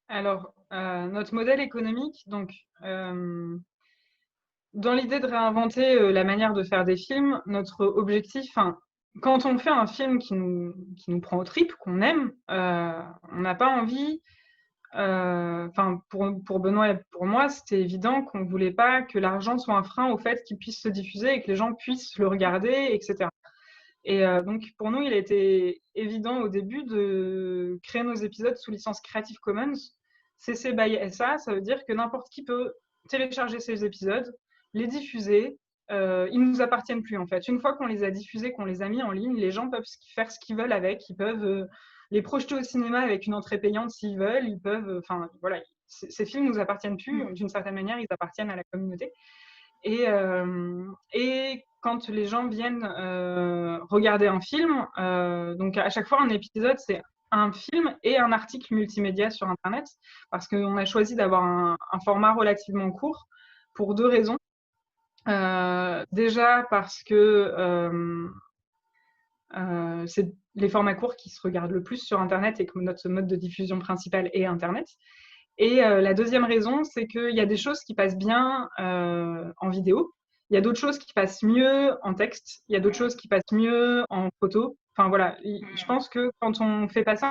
Alors, notre modèle économique, donc, dans l'idée de réinventer la manière de faire des films, notre objectif, quand on fait un film qui nous prend aux tripes, qu'on aime, on n'a pas envie, pour Benoît et pour moi, c'était évident qu'on ne voulait pas que l'argent soit un frein au fait qu'il puisse se diffuser et que les gens puissent le regarder, etc. Et donc, pour nous, il a été évident au début de créer nos épisodes sous licence Creative Commons. CC BY SA, ça veut dire que n'importe qui peut télécharger ces épisodes, les diffuser. Ils ne nous appartiennent plus, en fait. Une fois qu'on les a diffusés, qu'on les a mis en ligne, les gens peuvent faire ce qu'ils veulent avec. Ils peuvent les projeter au cinéma avec une entrée payante s'ils veulent. Ils peuvent, voilà, ces films ne nous appartiennent plus. D'une certaine manière, ils appartiennent à la communauté. Et quand les gens viennent regarder un film, donc à chaque fois un épisode, c'est un film et un article multimédia sur Internet, parce qu'on a choisi d'avoir un format relativement court pour 2 raisons. Déjà parce que c'est les formats courts qui se regardent le plus sur Internet et que notre mode de diffusion principal est Internet. Et la deuxième raison, c'est qu'il y a des choses qui passent bien en vidéo. Il y a d'autres choses qui passent mieux en texte. Il y a d'autres choses qui passent mieux en photo. Enfin voilà, je pense que quand on fait passer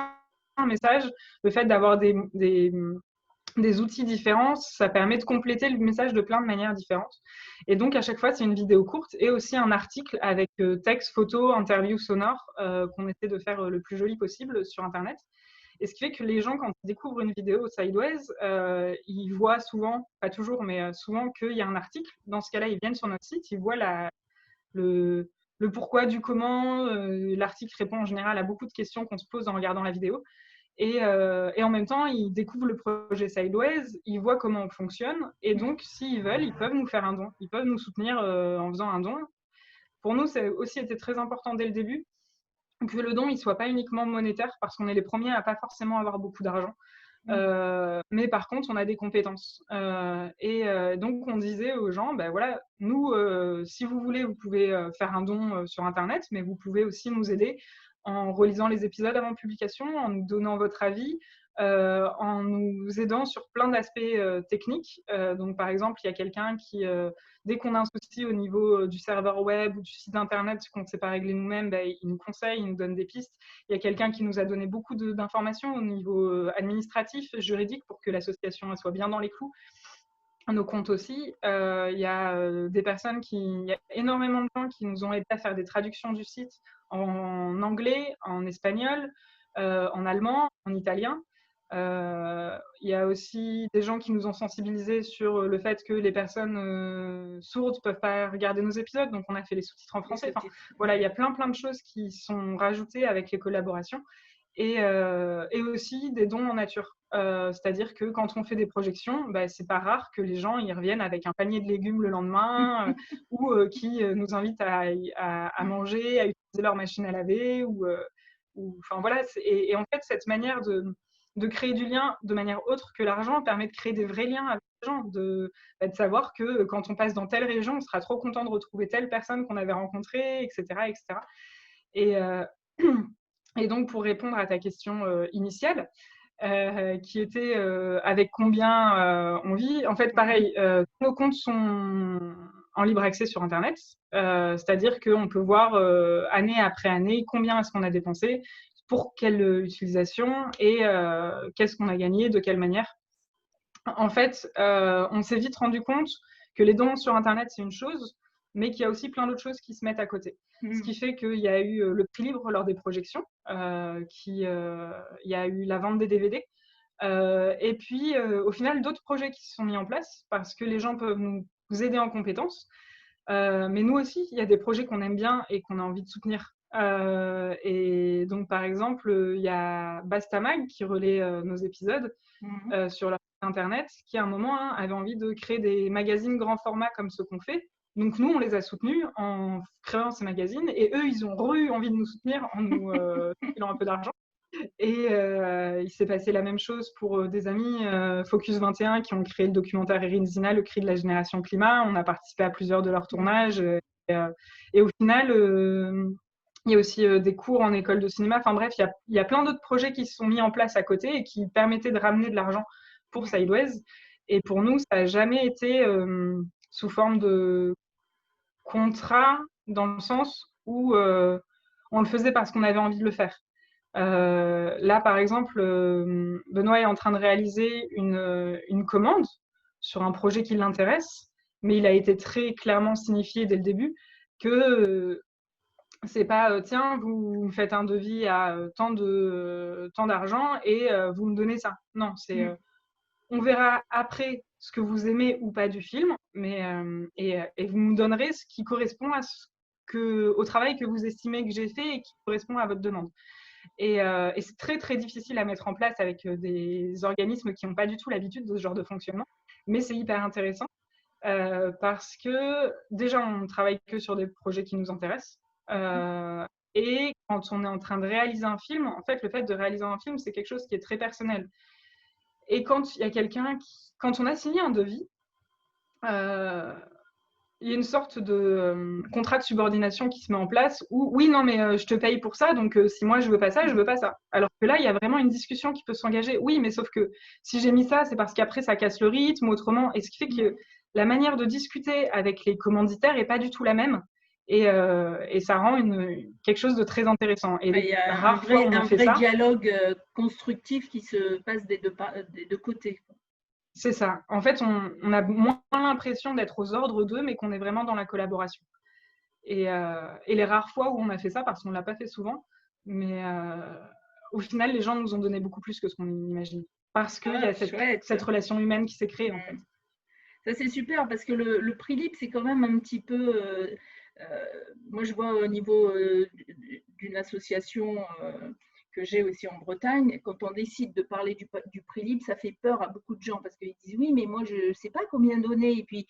un message, le fait d'avoir des outils différents, ça permet de compléter le message de plein de manières différentes. Et donc, à chaque fois, c'est une vidéo courte et aussi un article avec texte, photo, interview sonore qu'on essaie de faire le plus joli possible sur Internet. Et ce qui fait que les gens, quand ils découvrent une vidéo Sideways, ils voient souvent, pas toujours, mais souvent qu'il y a un article. Dans ce cas-là, ils viennent sur notre site, ils voient le pourquoi du comment. L'article répond en général à beaucoup de questions qu'on se pose en regardant la vidéo. Et en même temps, ils découvrent le projet Sideways, ils voient comment on fonctionne. Et donc, s'ils veulent, ils peuvent nous faire un don. Ils peuvent nous soutenir en faisant un don. Pour nous, ça a aussi été très important dès le début que le don ne soit pas uniquement monétaire, parce qu'on est les premiers à pas forcément avoir beaucoup d'argent. Mais par contre, on a des compétences. Donc, on disait aux gens, ben voilà, nous, si vous voulez, vous pouvez faire un don sur Internet, mais vous pouvez aussi nous aider en relisant les épisodes avant publication, en nous donnant votre avis, en nous aidant sur plein d'aspects techniques. Donc, par exemple, il y a quelqu'un qui, dès qu'on a un souci au niveau du serveur web ou du site internet qu'on ne sait pas régler nous-mêmes, ben, il nous conseille, il nous donne des pistes. Il y a quelqu'un qui nous a donné beaucoup d'informations au niveau administratif, juridique, pour que l'association soit bien dans les clous. Nos comptes aussi. Il y a des personnes il y a énormément de gens qui nous ont aidés à faire des traductions du site en anglais, en espagnol, en allemand, en italien. Il y a aussi des gens qui nous ont sensibilisés sur le fait que les personnes sourdes ne peuvent pas regarder nos épisodes, donc on a fait les sous-titres en français. Enfin, voilà, il y a plein de choses qui sont rajoutées avec les collaborations. Et aussi des dons en nature. C'est-à-dire que quand on fait des projections, c'est pas rare que les gens y reviennent avec un panier de légumes le lendemain ou qui nous invitent à manger, à utiliser leur machine à laver. Enfin, voilà, et en fait, cette manière de créer du lien de manière autre que l'argent permet de créer des vrais liens avec les gens, de savoir que quand on passe dans telle région, on sera trop content de retrouver telle personne qu'on avait rencontrée, etc. etc. Et donc, pour répondre à ta question initiale, qui était avec combien on vit, en fait, pareil, nos comptes sont en libre accès sur Internet, c'est-à-dire qu'on peut voir année après année combien est-ce qu'on a dépensé. pour quelle utilisation et qu'est-ce qu'on a gagné, de quelle manière. En fait, on s'est vite rendu compte que les dons sur Internet, c'est une chose, mais qu'il y a aussi plein d'autres choses qui se mettent à côté. Ce qui fait qu'il y a eu le prix libre lors des projections, il y a eu la vente des DVD, et puis au final, d'autres projets qui se sont mis en place parce que les gens peuvent nous aider en compétences. Mais nous aussi, il y a des projets qu'on aime bien et qu'on a envie de soutenir. Et donc, par exemple, il y a Bastamag qui relaie nos épisodes sur leur site internet, qui à un moment avait envie de créer des magazines grand format comme ceux qu'on fait. Donc nous, on les a soutenus en créant ces magazines, et eux, ils ont eu envie de nous soutenir en nous filant un peu d'argent. Et il s'est passé la même chose pour des amis Focus 21 qui ont créé le documentaire Erin Zina, le cri de la génération climat. On a participé à plusieurs de leurs tournages. Et au final, il y a aussi des cours en école de cinéma. Enfin bref, il y a plein d'autres projets qui se sont mis en place à côté et qui permettaient de ramener de l'argent pour Sideways. Et pour nous, ça n'a jamais été sous forme de contrat, dans le sens où on le faisait parce qu'on avait envie de le faire. Là, par exemple, Benoît est en train de réaliser une commande sur un projet qui l'intéresse, mais il a été très clairement signifié dès le début que c'est pas tiens, vous me faites un devis à tant d'argent et vous me donnez ça. Non, c'est on verra après ce que vous aimez ou pas du film, mais et vous me donnerez ce qui correspond au travail que vous estimez que j'ai fait et qui correspond à votre demande. Et c'est très très difficile à mettre en place avec des organismes qui n'ont pas du tout l'habitude de ce genre de fonctionnement, mais c'est hyper intéressant parce que déjà on ne travaille que sur des projets qui nous intéressent, et quand on est en train de réaliser un film, en fait le fait de réaliser un film, c'est quelque chose qui est très personnel. Et quand il y a quand on a signé un devis, il y a une sorte de contrat de subordination qui se met en place où, oui, non, mais je te paye pour ça, donc si moi je veux pas ça, je veux pas ça. Alors que là, il y a vraiment une discussion qui peut s'engager. Oui, mais sauf que si j'ai mis ça, c'est parce qu'après, ça casse le rythme autrement. Et ce qui fait que la manière de discuter avec les commanditaires est pas du tout la même. Et ça rend quelque chose de très intéressant. Et il y a un vrai dialogue constructif qui se passe des deux côtés. C'est ça. En fait, on a moins l'impression d'être aux ordres d'eux, mais qu'on est vraiment dans la collaboration. Et les rares fois où on a fait ça, parce qu'on ne l'a pas fait souvent, mais au final, les gens nous ont donné beaucoup plus que ce qu'on imaginait. Parce qu'il y a cette relation humaine qui s'est créée, en fait. Ça, c'est super, parce que le prix libre, c'est quand même un petit peu... moi, je vois au niveau d'une association que j'ai aussi en Bretagne, quand on décide de parler du prix libre, ça fait peur à beaucoup de gens parce qu'ils disent oui, mais moi je ne sais pas combien donner. Et puis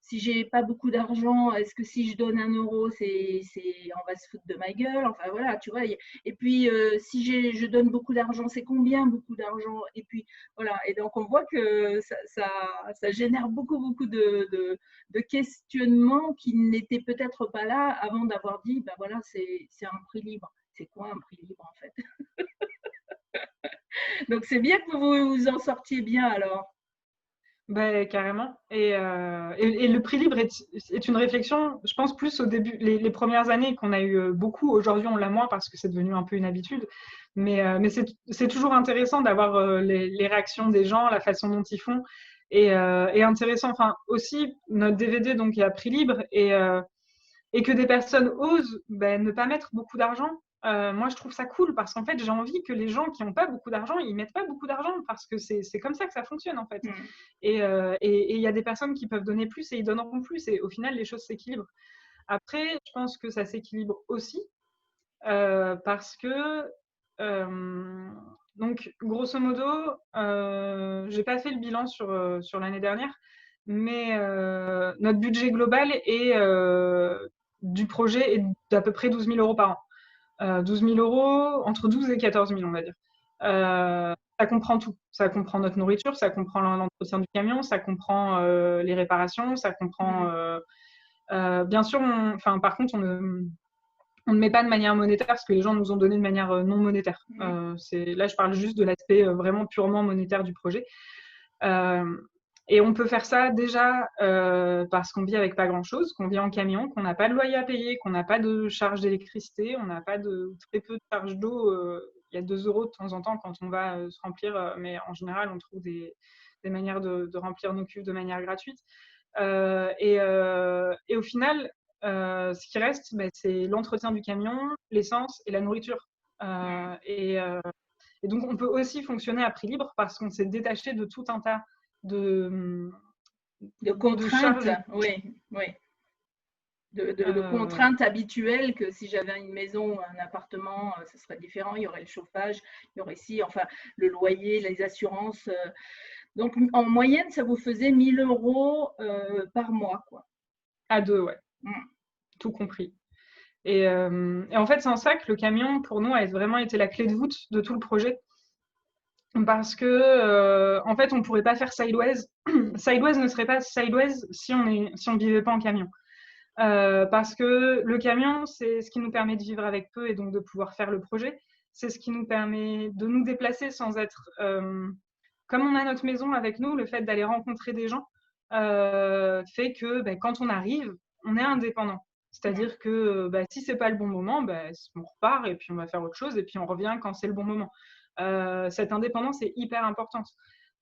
si j'ai pas beaucoup d'argent, est-ce que si je donne 1 euro, on va se foutre de ma gueule? Enfin voilà, tu vois. Et puis si je donne beaucoup d'argent, c'est combien beaucoup d'argent? Et puis voilà. Et donc on voit que ça génère beaucoup de questionnements qui n'étaient peut-être pas là avant d'avoir dit ben voilà, c'est un prix libre. C'est quoi un prix libre en fait? Donc c'est bien que vous vous en sortiez bien alors. Ben, carrément. Et le prix libre est une réflexion, je pense, plus au début, les premières années qu'on a eu beaucoup. Aujourd'hui, on l'a moins parce que c'est devenu un peu une habitude. Mais c'est toujours intéressant d'avoir les réactions des gens, la façon dont ils font. Et intéressant, enfin, aussi, notre DVD, donc, il y a prix libre et que des personnes osent ne pas mettre beaucoup d'argent. Moi, je trouve ça cool parce qu'en fait, j'ai envie que les gens qui n'ont pas beaucoup d'argent, ils mettent pas beaucoup d'argent parce que c'est comme ça que ça fonctionne en fait. Et il y a des personnes qui peuvent donner plus et ils donneront plus et au final, les choses s'équilibrent. Après, je pense que ça s'équilibre aussi parce que donc, grosso modo, j'ai pas fait le bilan sur l'année dernière, mais notre budget global du projet est d'à peu près 12 000 € par an. 12 000 €, entre 12 et 14 000, on va dire. Ça comprend tout. Ça comprend notre nourriture, ça comprend l'entretien du camion, ça comprend les réparations, ça comprend... bien sûr, par contre, on ne met pas de manière monétaire parce que les gens nous ont donné de manière non monétaire. Là, je parle juste de l'aspect vraiment purement monétaire du projet. Et on peut faire ça déjà parce qu'on vit avec pas grand-chose, qu'on vit en camion, qu'on n'a pas de loyer à payer, qu'on n'a pas de charge d'électricité, on n'a pas très peu de charge d'eau. Il y a 2 euros de temps en temps quand on va se remplir, mais en général, on trouve des manières de remplir nos cuves de manière gratuite. Et au final, ce qui reste, c'est l'entretien du camion, l'essence et la nourriture. Et donc, on peut aussi fonctionner à prix libre parce qu'on s'est détaché de tout un tas de contraintes, charges. oui, oui. De contraintes habituelles que si j'avais une maison ou un appartement, ce serait différent. Il y aurait le chauffage, il y aurait le loyer, les assurances. Donc, en moyenne, ça vous faisait 1 000 € par mois, quoi. À 2, ouais. Tout compris. Et en fait, c'est en ça que le camion, pour nous, a vraiment été la clé de voûte de tout le projet. Parce que, en fait, on ne pourrait pas faire Sideways. Sideways ne serait pas Sideways si on ne vivait pas en camion. Parce que le camion, c'est ce qui nous permet de vivre avec peu et donc de pouvoir faire le projet. C'est ce qui nous permet de nous déplacer sans être... comme on a notre maison avec nous, le fait d'aller rencontrer des gens fait que quand on arrive, on est indépendant. C'est-à-dire que si c'est pas le bon moment, on repart et puis on va faire autre chose et puis on revient quand c'est le bon moment. Cette indépendance est hyper importante.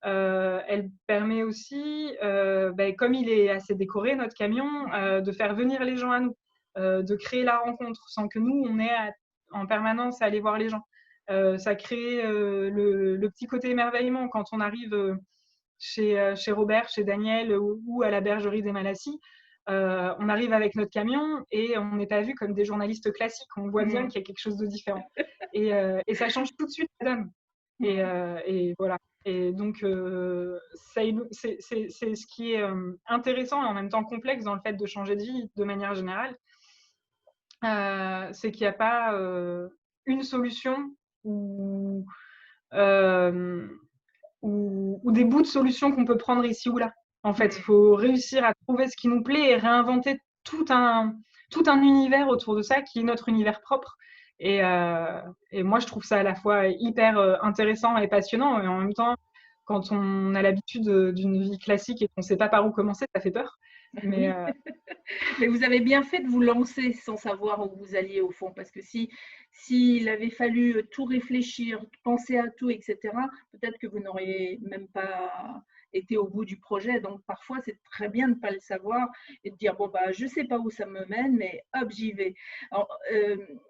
Elle permet aussi, comme il est assez décoré, notre camion, de faire venir les gens à nous, de créer la rencontre sans que nous, on ait en permanence à aller voir les gens. Ça crée le petit côté émerveillement quand on arrive chez Robert, chez Daniel ou à la bergerie des Malassis. On arrive avec notre camion et on n'est pas vu comme des journalistes classiques. On voit bien qu'il y a quelque chose de différent. Et ça change tout de suite la donne. Et voilà. Et donc, c'est ce qui est intéressant et en même temps complexe dans le fait de changer de vie de manière générale. C'est qu'il n'y a pas une solution ou des bouts de solutions qu'on peut prendre ici ou là. En fait, il faut réussir à trouver ce qui nous plaît et réinventer tout un univers autour de ça qui est notre univers propre. Et moi, je trouve ça à la fois hyper intéressant et passionnant. Et en même temps, quand on a l'habitude d'une vie classique et qu'on ne sait pas par où commencer, ça fait peur. Mais vous avez bien fait de vous lancer sans savoir où vous alliez au fond. Parce que s'il avait fallu tout réfléchir, penser à tout, etc., peut-être que vous n'auriez même pas été au bout du projet. Donc, parfois, c'est très bien de ne pas le savoir et de dire, je ne sais pas où ça me mène, mais hop, j'y vais. Alors,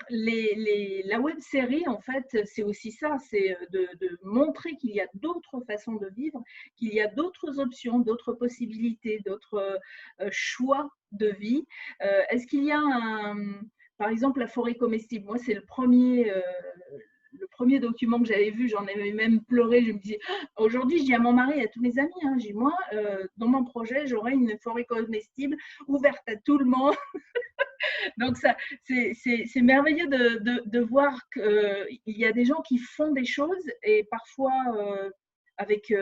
la web série, en fait, c'est aussi ça, c'est de montrer qu'il y a d'autres façons de vivre, qu'il y a d'autres options, d'autres possibilités, d'autres choix de vie. Est-ce qu'il y a par exemple, la forêt comestible? Moi, c'est le premier document que j'avais vu, j'en avais même pleuré. Je me disais, aujourd'hui, je dis à mon mari et à tous mes amis, je dis, moi, dans mon projet, j'aurai une forêt comestible ouverte à tout le monde. Donc, c'est merveilleux de voir qu'il y a des gens qui font des choses et parfois avec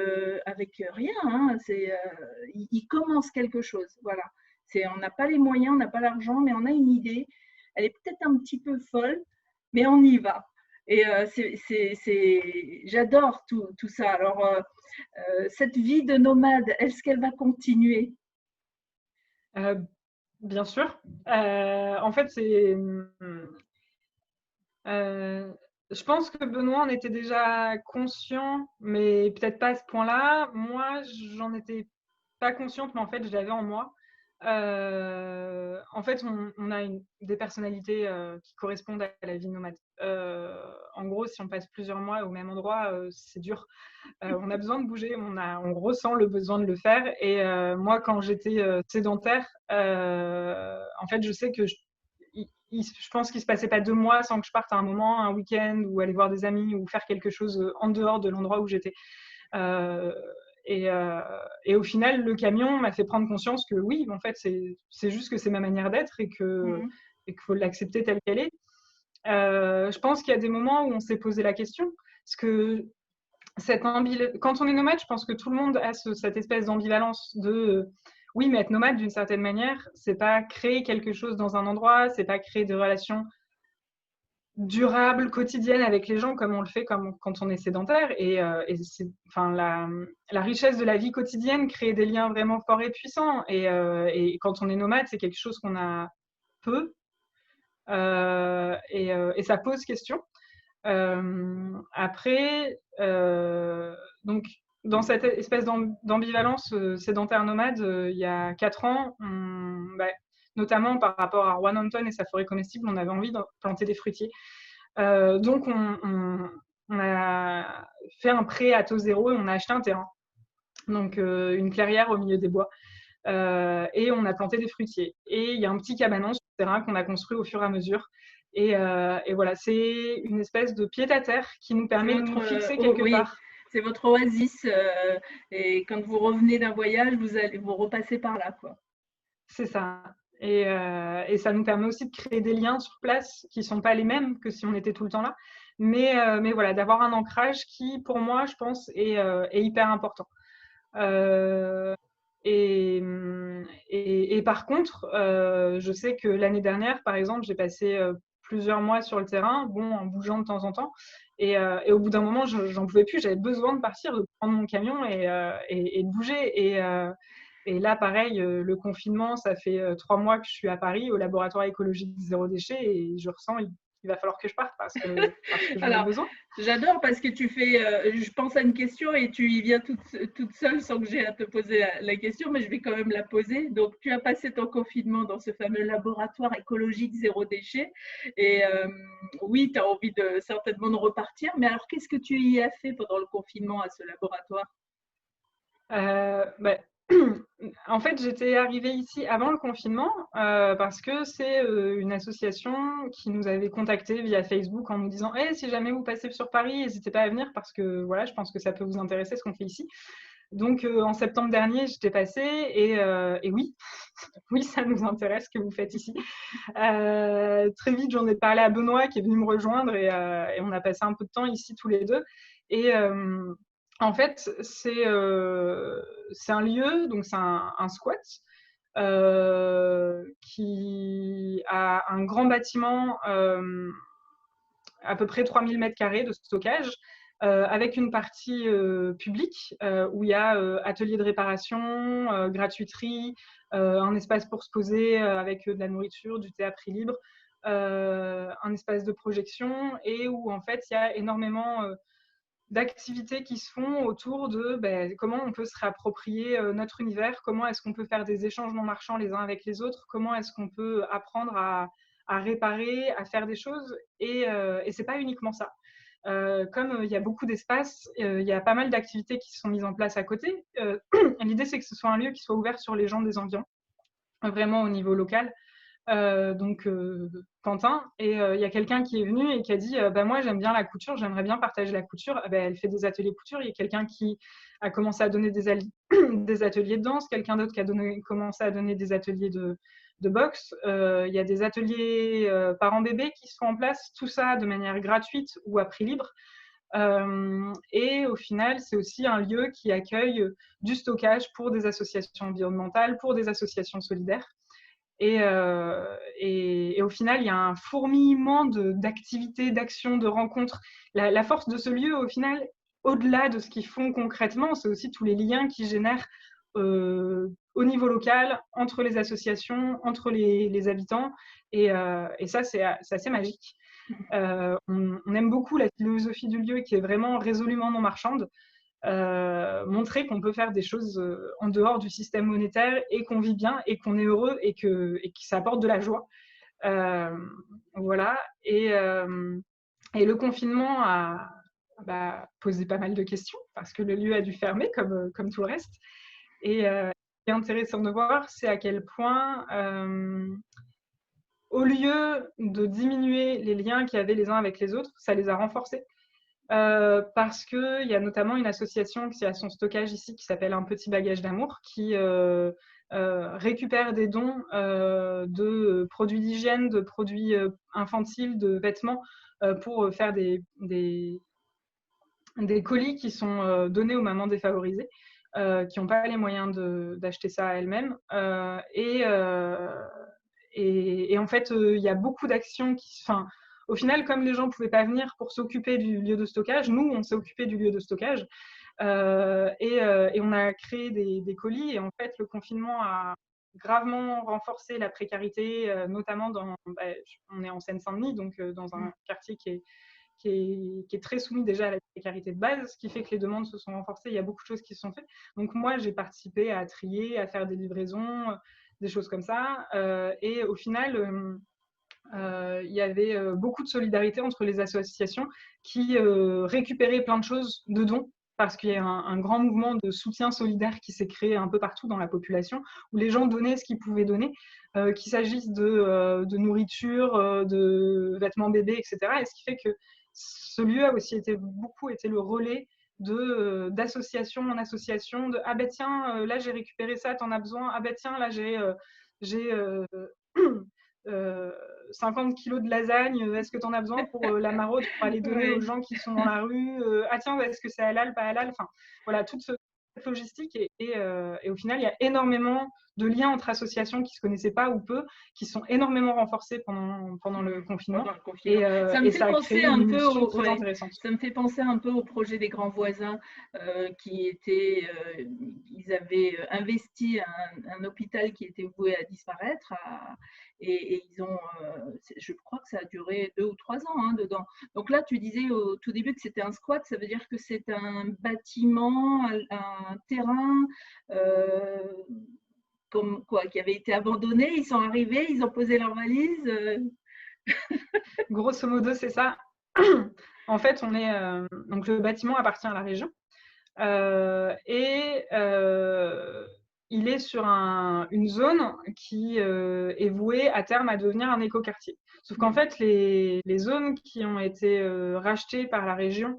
rien. Ils commencent quelque chose. Voilà. On n'a pas les moyens, on n'a pas l'argent, mais on a une idée. Elle est peut-être un petit peu folle, mais on y va. Et j'adore tout ça. Alors, cette vie de nomade, est-ce qu'elle va continuer? Bien sûr. En fait, je pense que Benoît en était déjà conscient, mais peut-être pas à ce point-là. Moi, j'en étais pas consciente, mais en fait, je l'avais en moi. En fait, on a des personnalités qui correspondent à la vie nomade. En gros, si on passe plusieurs mois au même endroit, c'est dur. On a besoin de bouger, on ressent le besoin de le faire. Et moi, quand j'étais sédentaire, en fait, je sais que je pense qu'il ne se passait pas 2 mois sans que je parte à un moment, un week-end, ou aller voir des amis, ou faire quelque chose en dehors de l'endroit où j'étais. Et au final, le camion m'a fait prendre conscience que oui, en fait, c'est juste que c'est ma manière d'être et qu'il faut l'accepter telle qu'elle est. Je pense qu'il y a des moments où on s'est posé la question, parce que quand on est nomade, je pense que tout le monde a cette espèce d'ambivalence de oui, mais être nomade d'une certaine manière, c'est pas créer quelque chose dans un endroit, c'est pas créer des relations durable, quotidienne avec les gens comme on le fait quand on est sédentaire. Et enfin, la richesse de la vie quotidienne crée des liens vraiment forts et puissants. Et quand on est nomade, c'est quelque chose qu'on a peu. Et ça pose question. Après, donc, dans cette espèce d'ambivalence sédentaire-nomade, il y a 4 ans, notamment par rapport à Roehampton et sa forêt comestible, on avait envie de planter des fruitiers. Donc, on a fait un prêt à taux zéro et on a acheté un terrain, donc une clairière au milieu des bois. Et on a planté des fruitiers. Et il y a un petit cabanon sur le terrain qu'on a construit au fur et à mesure. Et voilà, c'est une espèce de pied-à-terre qui nous permet de nous fixer quelque part. C'est votre oasis. Et quand vous revenez d'un voyage, vous repassez par là, quoi. C'est ça. Et ça nous permet aussi de créer des liens sur place qui ne sont pas les mêmes que si on était tout le temps là. Mais voilà, d'avoir un ancrage qui, pour moi, je pense, est hyper important. Et par contre, je sais que l'année dernière, par exemple, j'ai passé plusieurs mois sur le terrain, en bougeant de temps en temps. Et au bout d'un moment, j'en pouvais plus. J'avais besoin de partir, de prendre mon camion et de bouger. Et là, pareil, le confinement, ça fait 3 mois que je suis à Paris, au laboratoire écologique zéro déchet, et je ressens il va falloir que je parte parce que j'en ai besoin. J'adore parce que tu fais, je pense à une question et tu y viens toute seule sans que j'ai à te poser la question, mais je vais quand même la poser. Donc, tu as passé ton confinement dans ce fameux laboratoire écologique zéro déchet. Et oui, tu as envie certainement de repartir. Mais alors, qu'est-ce que tu y as fait pendant le confinement à ce laboratoire? En fait, j'étais arrivée ici avant le confinement parce que c'est une association qui nous avait contactés via Facebook en nous disant hey, si jamais vous passez sur Paris, n'hésitez pas à venir parce que voilà, je pense que ça peut vous intéresser ce qu'on fait ici. Donc en septembre dernier, j'étais passée et oui, oui, ça nous intéresse ce que vous faites ici. Très vite, j'en ai parlé à Benoît qui est venu me rejoindre et on a passé un peu de temps ici tous les deux. Et en fait, c'est un lieu, donc c'est un squat qui a un grand bâtiment, à peu près 3000 m² de stockage, avec une partie publique où il y a atelier de réparation, gratuiterie, un espace pour se poser avec de la nourriture, du thé à prix libre, un espace de projection, et où en fait il y a énormément d'activités qui se font autour de comment on peut se réapproprier notre univers, comment est-ce qu'on peut faire des échanges non marchands les uns avec les autres, comment est-ce qu'on peut apprendre à réparer, à faire des choses. Et c'est pas uniquement ça. Comme il y a beaucoup d'espaces, il y a pas mal d'activités qui sont mises en place à côté. L'idée, c'est que ce soit un lieu qui soit ouvert sur les gens des environs, vraiment au niveau local. Donc Quentin, et il y a quelqu'un qui est venu et qui a dit moi j'aime bien la couture, j'aimerais bien partager la couture. Elle fait des ateliers couture. Il y a quelqu'un qui a commencé à donner des ateliers de danse, quelqu'un d'autre qui a commencé à donner des ateliers de boxe. Il y a des ateliers parents-bébés qui se font en place, tout ça de manière gratuite ou à prix libre. Et au final, c'est aussi un lieu qui accueille du stockage pour des associations environnementales, pour des associations solidaires. Et au final, il y a un fourmillement d'activités, d'actions, de rencontres. La force de ce lieu, au final, au-delà de ce qu'ils font concrètement, c'est aussi tous les liens qu'ils génèrent au niveau local, entre les associations, entre les habitants. Et ça, c'est assez magique. On aime beaucoup la philosophie du lieu qui est vraiment résolument non marchande. Montrer qu'on peut faire des choses en dehors du système monétaire et qu'on vit bien et qu'on est heureux et que ça apporte de la joie. Voilà. Et le confinement a posé pas mal de questions parce que le lieu a dû fermer comme tout le reste. Et ce qui est intéressant de voir, c'est à quel point, au lieu de diminuer les liens qu'il y avait les uns avec les autres, ça les a renforcés. Parce qu'il y a notamment une association qui a son stockage ici qui s'appelle Un Petit Bagage d'Amour, qui récupère des dons de produits d'hygiène, de produits infantiles, de vêtements pour faire des colis qui sont donnés aux mamans défavorisées qui n'ont pas les moyens d'acheter ça à elles-mêmes. Et en fait, il y a beaucoup d'actions qui... au final, comme les gens ne pouvaient pas venir pour s'occuper du lieu de stockage, nous, on s'est occupé du lieu de stockage. Et on a créé des colis. Et en fait, le confinement a gravement renforcé la précarité, notamment on est en Seine-Saint-Denis, donc dans un quartier qui est très soumis déjà à la précarité de base, ce qui fait que les demandes se sont renforcées. Il y a beaucoup de choses qui se sont faites. Donc moi, j'ai participé à trier, à faire des livraisons, des choses comme ça. Et au final, il y avait beaucoup de solidarité entre les associations qui récupéraient plein de choses de dons, parce qu'il y a un grand mouvement de soutien solidaire qui s'est créé un peu partout dans la population, où les gens donnaient ce qu'ils pouvaient donner, qu'il s'agisse de nourriture, de vêtements bébés, etc. Et ce qui fait que ce lieu a aussi beaucoup été le relais d'association en association, de « Ah ben tiens, là j'ai récupéré ça, t'en as besoin. Ah ben tiens, là j'ai 50 kilos de lasagne, est-ce que tu en as besoin pour la maraude, pour aller donner aux gens qui sont dans la rue, ah tiens, est-ce que c'est halal, pas halal, enfin voilà, toute cette logistique. Et au final, il y a énormément de liens entre associations qui ne se connaissaient pas ou peu, qui sont énormément renforcés pendant le confinement. Et ça a créé une mission très intéressante. Ça me fait penser un peu au projet des grands voisins ils avaient investi un hôpital qui était voué à disparaître et ils ont, je crois que ça a duré 2 ou 3 ans dedans. Donc là, tu disais au tout début que c'était un squat, ça veut dire que c'est un bâtiment, un terrain comme quoi, qui avait été abandonné, ils sont arrivés, ils ont posé leurs valises. Grosso modo, c'est ça. En fait, donc le bâtiment appartient à la région et il est sur une zone qui est vouée à terme à devenir un écoquartier. Sauf qu'en fait, les zones qui ont été rachetées par la région,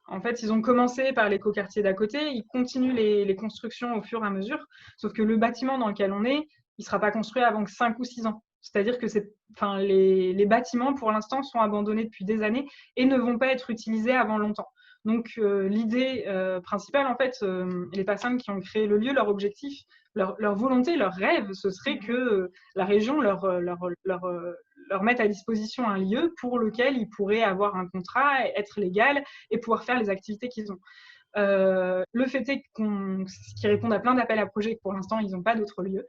en fait, ils ont commencé par l'écoquartier d'à côté, ils continuent les constructions au fur et à mesure, sauf que le bâtiment dans lequel on est, il ne sera pas construit avant 5 ou 6 ans. C'est-à-dire que les bâtiments, pour l'instant, sont abandonnés depuis des années et ne vont pas être utilisés avant longtemps. Donc, l'idée principale, en fait, les personnes qui ont créé le lieu, leur objectif, leur volonté, leur rêve, ce serait que la région leur mette à disposition un lieu pour lequel ils pourraient avoir un contrat, être légal et pouvoir faire les activités qu'ils ont. Le fait est qu'ils répondent à plein d'appels à projets, que pour l'instant, ils n'ont pas d'autre lieu.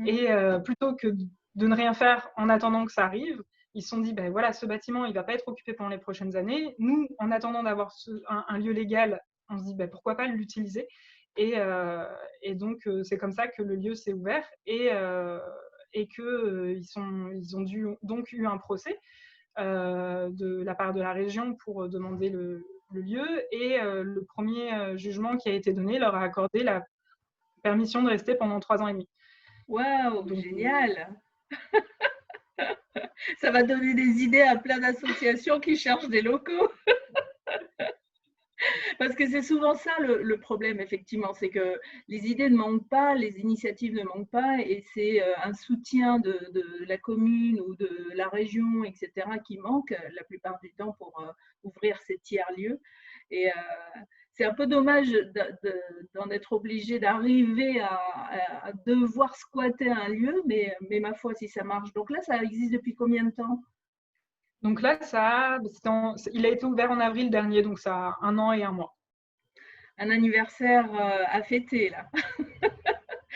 Et plutôt que de ne rien faire en attendant que ça arrive, ils se sont dit, ben voilà, ce bâtiment, il ne va pas être occupé pendant les prochaines années. Nous, en attendant d'avoir un lieu légal, on se dit, ben, pourquoi pas l'utiliser. Et donc, c'est comme ça que le lieu s'est ouvert et qu'ils ont donc eu un procès de la part de la région pour demander le lieu. Et le premier jugement qui a été donné leur a accordé la permission de rester pendant 3 ans et demi. Waouh, génial! Ça va donner des idées à plein d'associations qui cherchent des locaux. Parce que c'est souvent ça le problème, effectivement, c'est que les idées ne manquent pas, les initiatives ne manquent pas, et c'est un soutien de la commune ou de la région, etc., qui manque la plupart du temps pour ouvrir ces tiers-lieux. Et c'est un peu dommage d'en être obligé d'arriver à devoir squatter un lieu, mais ma foi, si ça marche. Donc là, ça existe depuis combien de temps? Donc là, il a été ouvert en avril dernier, donc ça a 1 an et 1 mois. Un anniversaire à fêter, là.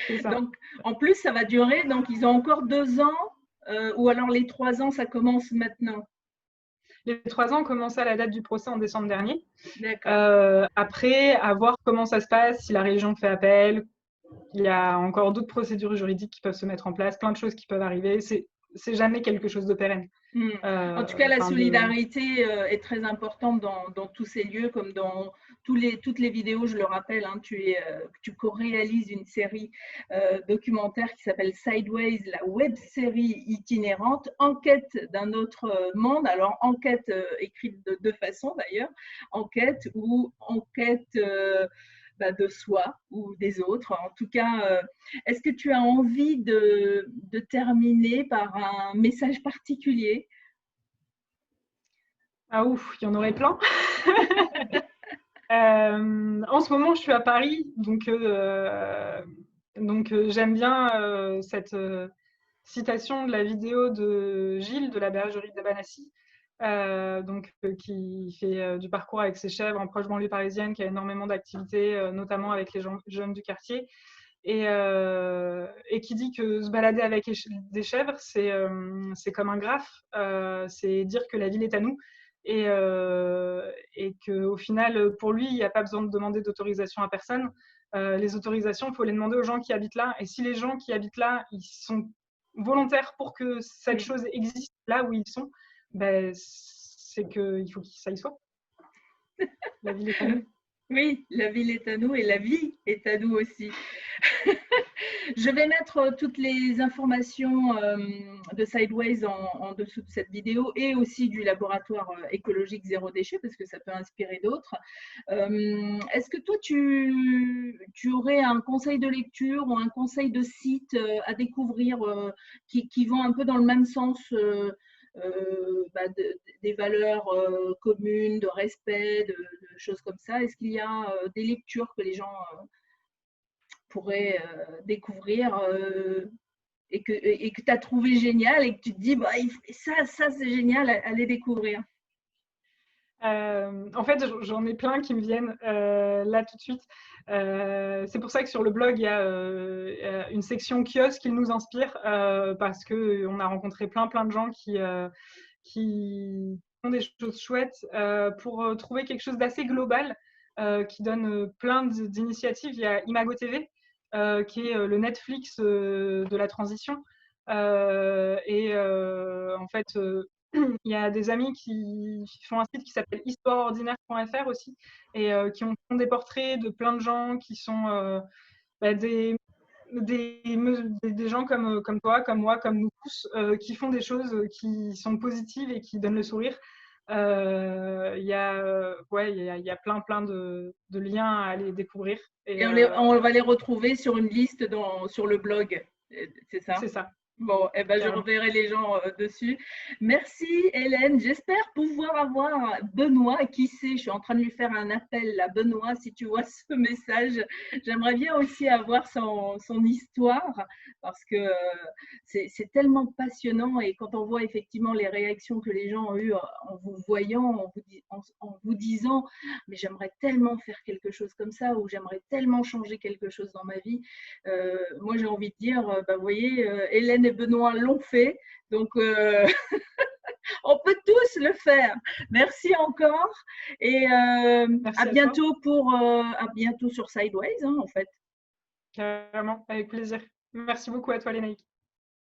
C'est ça. Donc, en plus, ça va durer, donc ils ont encore 2 ans, ou alors les 3 ans, ça commence maintenant? Les 3 ans ont commencé à la date du procès en décembre dernier. D'accord. Après, à voir comment ça se passe, si la région fait appel. Il y a encore d'autres procédures juridiques qui peuvent se mettre en place, plein de choses qui peuvent arriver. C'est jamais quelque chose de pérenne. En tout cas, la solidarité est très importante dans tous ces lieux, comme dans toutes les vidéos, je le rappelle, tu co-réalises une série documentaire qui s'appelle Sideways, la web série itinérante, enquête d'un autre monde. Alors, enquête écrite de 2 façons d'ailleurs, enquête ou enquête de soi ou des autres. En tout cas, est-ce que tu as envie de terminer par un message particulier? Ah ouf, il y en aurait plein. En ce moment, je suis à Paris, donc j'aime bien citation de la vidéo de Gilles de la bergerie d'Abanassi, qui fait du parcours avec ses chèvres en proche banlieue parisienne, qui a énormément d'activités, notamment avec les jeunes du quartier, et qui dit que se balader avec des chèvres, c'est comme un graphe, c'est dire que la ville est à nous, et qu'au final, pour lui, il n'y a pas besoin de demander d'autorisation à personne. Les autorisations, il faut les demander aux gens qui habitent là, et si les gens qui habitent là, ils sont volontaires pour que cette Oui. chose existe là où ils sont, ben, c'est qu'il faut que ça y soit. La ville est à nous. Oui, la ville est à nous et la vie est à nous aussi. Je vais mettre toutes les informations de Sideways en dessous de cette vidéo et aussi du laboratoire écologique zéro déchet parce que ça peut inspirer d'autres. Est-ce que toi, tu aurais un conseil de lecture ou un conseil de site à découvrir qui vont un peu dans le même sens des valeurs communes, de respect, de choses comme ça? Est-ce qu'il y a des lectures que les gens pourraient découvrir et que tu as trouvé génial et que tu te dis, bah, ça c'est génial, allez découvrir? En fait, j'en ai plein qui me viennent là tout de suite. C'est pour ça que sur le blog, il y a une section kiosque qui nous inspire parce qu'on a rencontré plein de gens qui font des choses chouettes pour trouver quelque chose d'assez global qui donne plein d'initiatives. Il y a Imago TV qui est le Netflix de la transition. En fait, il y a des amis qui font un site qui s'appelle histoireordinaire.fr aussi et qui font des portraits de plein de gens qui sont des gens comme toi, comme moi, comme nous tous, qui font des choses qui sont positives et qui donnent le sourire. Il y a plein de liens à aller découvrir. Et on va les retrouver sur une liste sur le blog, c'est ça? C'est ça. Bon, eh ben, je Carrément. reverrai les gens dessus. Merci Hélène. J'espère pouvoir avoir Benoît. Qui sait, je suis en train de lui faire un appel à Benoît. Si tu vois ce message, j'aimerais bien aussi avoir son histoire parce que c'est tellement passionnant. Et quand on voit effectivement les réactions que les gens ont eues en vous voyant, en vous disant, mais j'aimerais tellement faire quelque chose comme ça ou j'aimerais tellement changer quelque chose dans ma vie. Moi, j'ai envie de dire, bah, vous voyez, Hélène et Benoît l'ont fait, donc on peut tous le faire. Merci encore et Merci à toi. à bientôt sur Sideways, hein, en fait. Carrément, avec plaisir. Merci beaucoup à toi, Lénaïque.